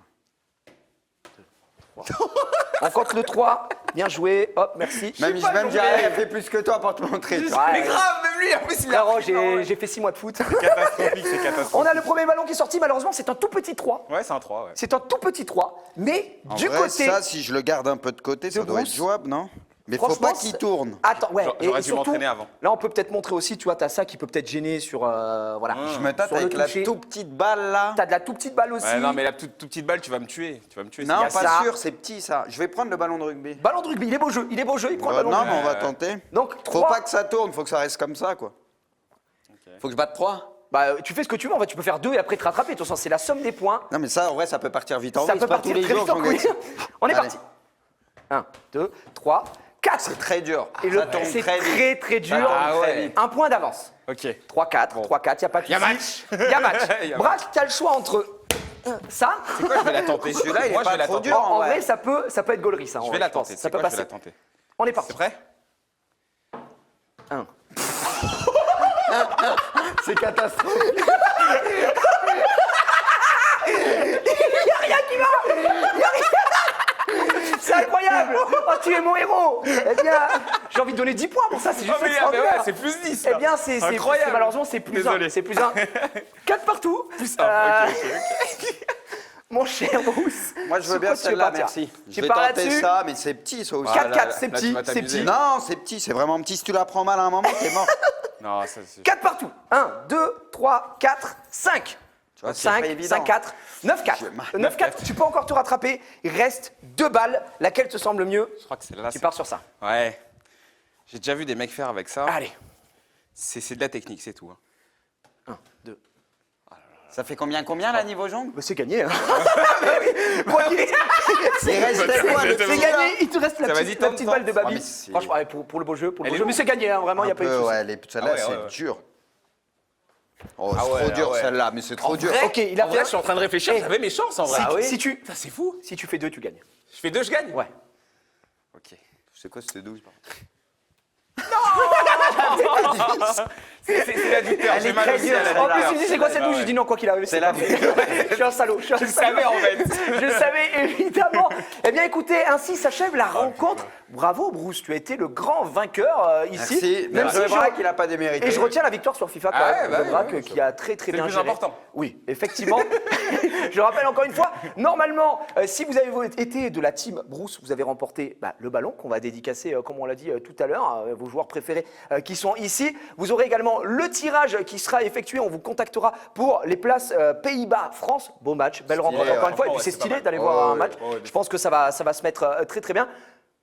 On compte le 3. Bien joué. Hop, merci. Même Gérard, elle fait plus que toi pour te montrer. tu vois. Ouais, Mais grave, même lui, en plus, il a. Frérot, j'ai fait 6 mois de foot. Catastrophique, c'est catastrophique. On a le premier ballon qui est sorti. Malheureusement, c'est un tout petit 3. Ouais, c'est un 3, ouais. C'est un tout petit 3. Mais En du vrai, côté. ça, si je le garde un peu de côté, ça de doit être Bruce. jouable, non? Mais faut Franchement, pas qu'il tourne. Attends, ouais. J'aurais et dû surtout, m'entraîner avant. là, on peut peut-être montrer aussi, tu vois, t'as ça qui peut peut-être gêner sur. Voilà. Je me tâte Sur le avec la toucher. toute petite balle là. T'as de la toute petite balle aussi. Ouais, non, mais la toute petite balle, tu vas me tuer. Tu vas me tuer. Non, y a pas ça. sûr, c'est petit ça. Je vais prendre le ballon de rugby. Ballon de rugby, il est beau jeu. Il est beau jeu. Il prend le ballon de non, rugby. mais on va tenter. Donc, Faut 3. pas que ça tourne, faut que ça reste comme ça, quoi. Faut que je batte 3. Bah, tu fais ce que tu veux, en fait, tu peux faire 2 et après te rattraper. De toute façon, c'est la somme des points. Non, mais ça, en vrai, ça peut partir vite en Ça vrille. peut C'est pas partir tous les très jours vite en qu'on gagne. couille. On est Allez. parti. 1, 2, 3, 4. C'est très dur. Et Ça le tombe c'est très vite. très très dur. tombe Ah très ouais. vite. Un point d'avance. Ok. 3-4, 3-4, il n'y a pas de Y a souci. match. Il y a match. Y a Braque, tu as le choix entre ça. C'est quoi, je vais la tenter. Celui-là, il est Moi, je pas vais la trop tenter. dur. En ouais. vrai, ça peut être gaulerie, ça. en Je vrai, vais la pense. tenter. Ça C'est peut quoi, je vais passer. la tenter. On est parti. C'est prêt? 1. C'est catastrophique. C'est incroyable. Oh, tu es mon héros. Eh bien, j'ai envie de donner 10 points pour ça. C'est juste Oh, mais extraordinaire. ouais, c'est plus 10. Eh là. bien, c'est Incroyable. malheureusement, c'est plus 1. Désolé. C'est plus 1. 4 partout. Plus un. Ok. Mon cher Bruce. Moi, je veux sur bien quoi tu veux celle-là, partir merci. Tu Je vais pars tenter là-dessus. ça, mais c'est petit, ça aussi. 4-4, là, c'est là, tu petit, vas c'est t'amuser. petit. Non, c'est petit, c'est vraiment petit. Si tu la prends mal à un moment, t'es mort. Non, ça, c'est. 4 partout. 1, 2, 3, 4, 5. Tu vois, c'est pas 5, évident. 5, 4, 9, 4. J'ai mal. 9, 4, tu peux encore te rattraper. Il reste 2 balles. Laquelle te semble mieux? Je crois que c'est là. Tu pars sur ça. Ouais. J'ai déjà vu des mecs faire avec ça. Allez. C'est de la technique, c'est tout. Hein. 1, 2. Ça fait combien là, niveau jongle? Bah, c'est gagné. Hein. Quoi qu'il est- Il reste quoi le C'est petit gagné. Il te reste la Ça, petite, vas-y, la tente, petite tente. balle de Ouais, Babi. mais c'est- Franchement, ouais, pour le beau jeu, Elle est mais lourde. c'est gagné. Hein, vraiment, il n'y a Un pas eu de peu, souci. ouais, celle-là, Ah ouais, c'est ouais, ouais. dur. Oh, c'est trop dur celle-là, mais c'est trop dur. vrai Ok, il a En vrai, fait. je suis en train de réfléchir, Eh, j'avais mes chances en vrai. Si tu, Putain, c'est fou. si tu fais 2, tu gagnes. Je fais 2, je gagne Ouais. Ok. C'est quoi, c'était 12 C'est la victoire, Elle j'ai est mal très aussi dure, à la celle-là. En plus, victoire. tu me dis c'est quoi cette douche? Je dis non, quoi qu'il arrive. C'est la pas vrai. Je suis un salaud. Je suis un Je salaud. savais en fait. Je savais évidemment. Eh bien écoutez, ainsi s'achève la rencontre. Bravo Bruce, tu as été le grand vaqueur ici. Merci. Même si le je- Braque, il n'a pas démérité. Et je retiens la victoire sur FIFA quand Ah même, ouais, bah de oui, Braque oui, qui a très C'est le bien plus géré. important. Oui, effectivement. Je rappelle encore une fois, normalement, si vous avez été de la team Bruce, vous avez remporté le ballon qu'on va dédicacer, comme on l'a dit tout à l'heure, vos joueurs préférés qui sont ici. Vous aurez également le tirage qui sera effectué. On vous contactera pour les places Pays-Bas-France. Beau match, belle rencontre encore une fois. Et puis Ouais, c'est c'est pas stylé mal. d'aller voir un ouais, match. ouais, Je pense que ça va se mettre très très bien.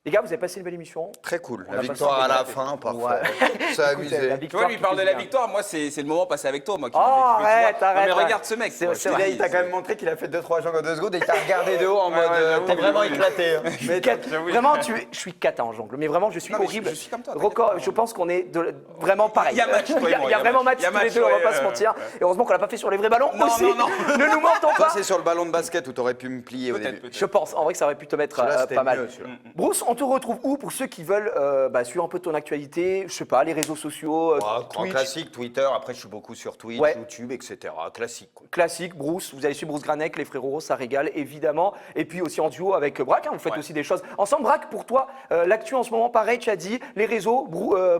Les gars, vous avez passé une belle émission. Très cool. On La a victoire passé à un la bel fin, parfois. Ouais. Ça a Écoute, amusé. la Tu victoire vois, lui qui parle de fait la du bien. victoire, moi c'est le moment passé avec toi, moi qui Oh, me fait kiffer, tu vois. arrête, Non, mais arrête. regarde ce mec. C'est- quoi. c'est Je te vrai, dis, Il t'a quand même montré qu'il a fait 2-3 jongles en 2 secondes et il t'a regardé de haut en Ouais, mode j'avoue, t'es vraiment j'avoue. éclaté. Mais j'avoue. vraiment, je suis cata en jongle, mais vraiment, je suis Non, mais horrible. je suis comme toi, Record, t'inquiète pas. je pense qu'on est vraiment pareil. Il y a match, toi et moi, Il y a vraiment match il y a tous les match, deux, on va ouais, pas se ouais, mentir. ouais. Et heureusement qu'on l'a pas fait sur les vrais ballons Non, aussi. non, non. Ne nous mentons Toi, pas. c'est sur le ballon de basket où t'aurais pu me plier au début. Peut-être. Je pense, en vrai, que ça aurait pu te mettre Celui-là, c'était pas mal. mieux, celui-là. Bruce, on te retrouve où pour ceux qui veulent suivre un peu ton actualité? Je sais pas, les réseaux sociaux, En Twitch. classique, Twitter, après je suis beaucoup sur Twitch, Ouais. YouTube, etc. Classique. Quoi. Classique, Bruce, vous allez suivre Bruce Granek, les frérots, ça régale évidemment. Et puis aussi en duo avec Braque, vous faites Ouais. aussi des choses ensemble. Braque, pour toi, l'actu en ce moment, pareil, tu as dit, les réseaux,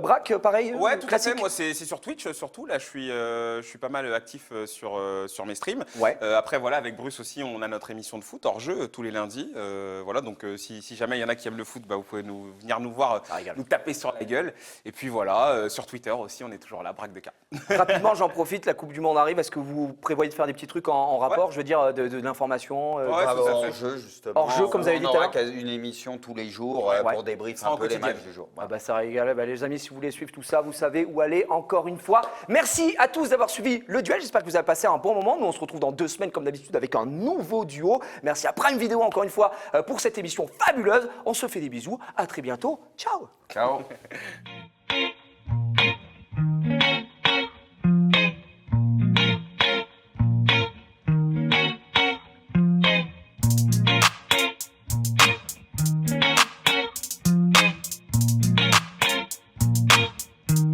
Braque, pareil, Ouais, tout à classique. fait. Moi, c'est sur Twitch surtout. Là, je suis pas mal actif sur mes streams. Ouais. Après, voilà, avec Bruce aussi, on a notre émission de foot hors jeu tous les lundis. Voilà, donc si jamais il y en a qui aiment le foot, vous pouvez venir nous voir, Ça régale. nous taper sur la gueule. Et puis voilà, sur Twitter aussi, on est toujours là, Braque de K. Rapidement, j'en profite, la Coupe du Monde arrive. Est-ce que vous prévoyez de faire des petits trucs en rapport, je veux dire, de l'information Ouais, Ah, tout à hors fait. jeu, justement. Hors jeu, comme vous avez dit On tout à aura l'heure. une émission tous les jours Ouais. pour débriefer Ça, en un peu les quotidien. matchs du jour. Ah bah ça régale. Les amis, si vous voulez suivre tout ça, vous savez où aller encore une fois. Merci à tous d'avoir suivi le duel. J'espère que vous avez passé un bon moment. Nous, on se retrouve dans 2 semaines comme d'habitude avec un nouveau duo. Merci à Prime Video encore une fois pour cette émission fabuleuse. On se fait des bisous. À très bientôt. Ciao. Ciao.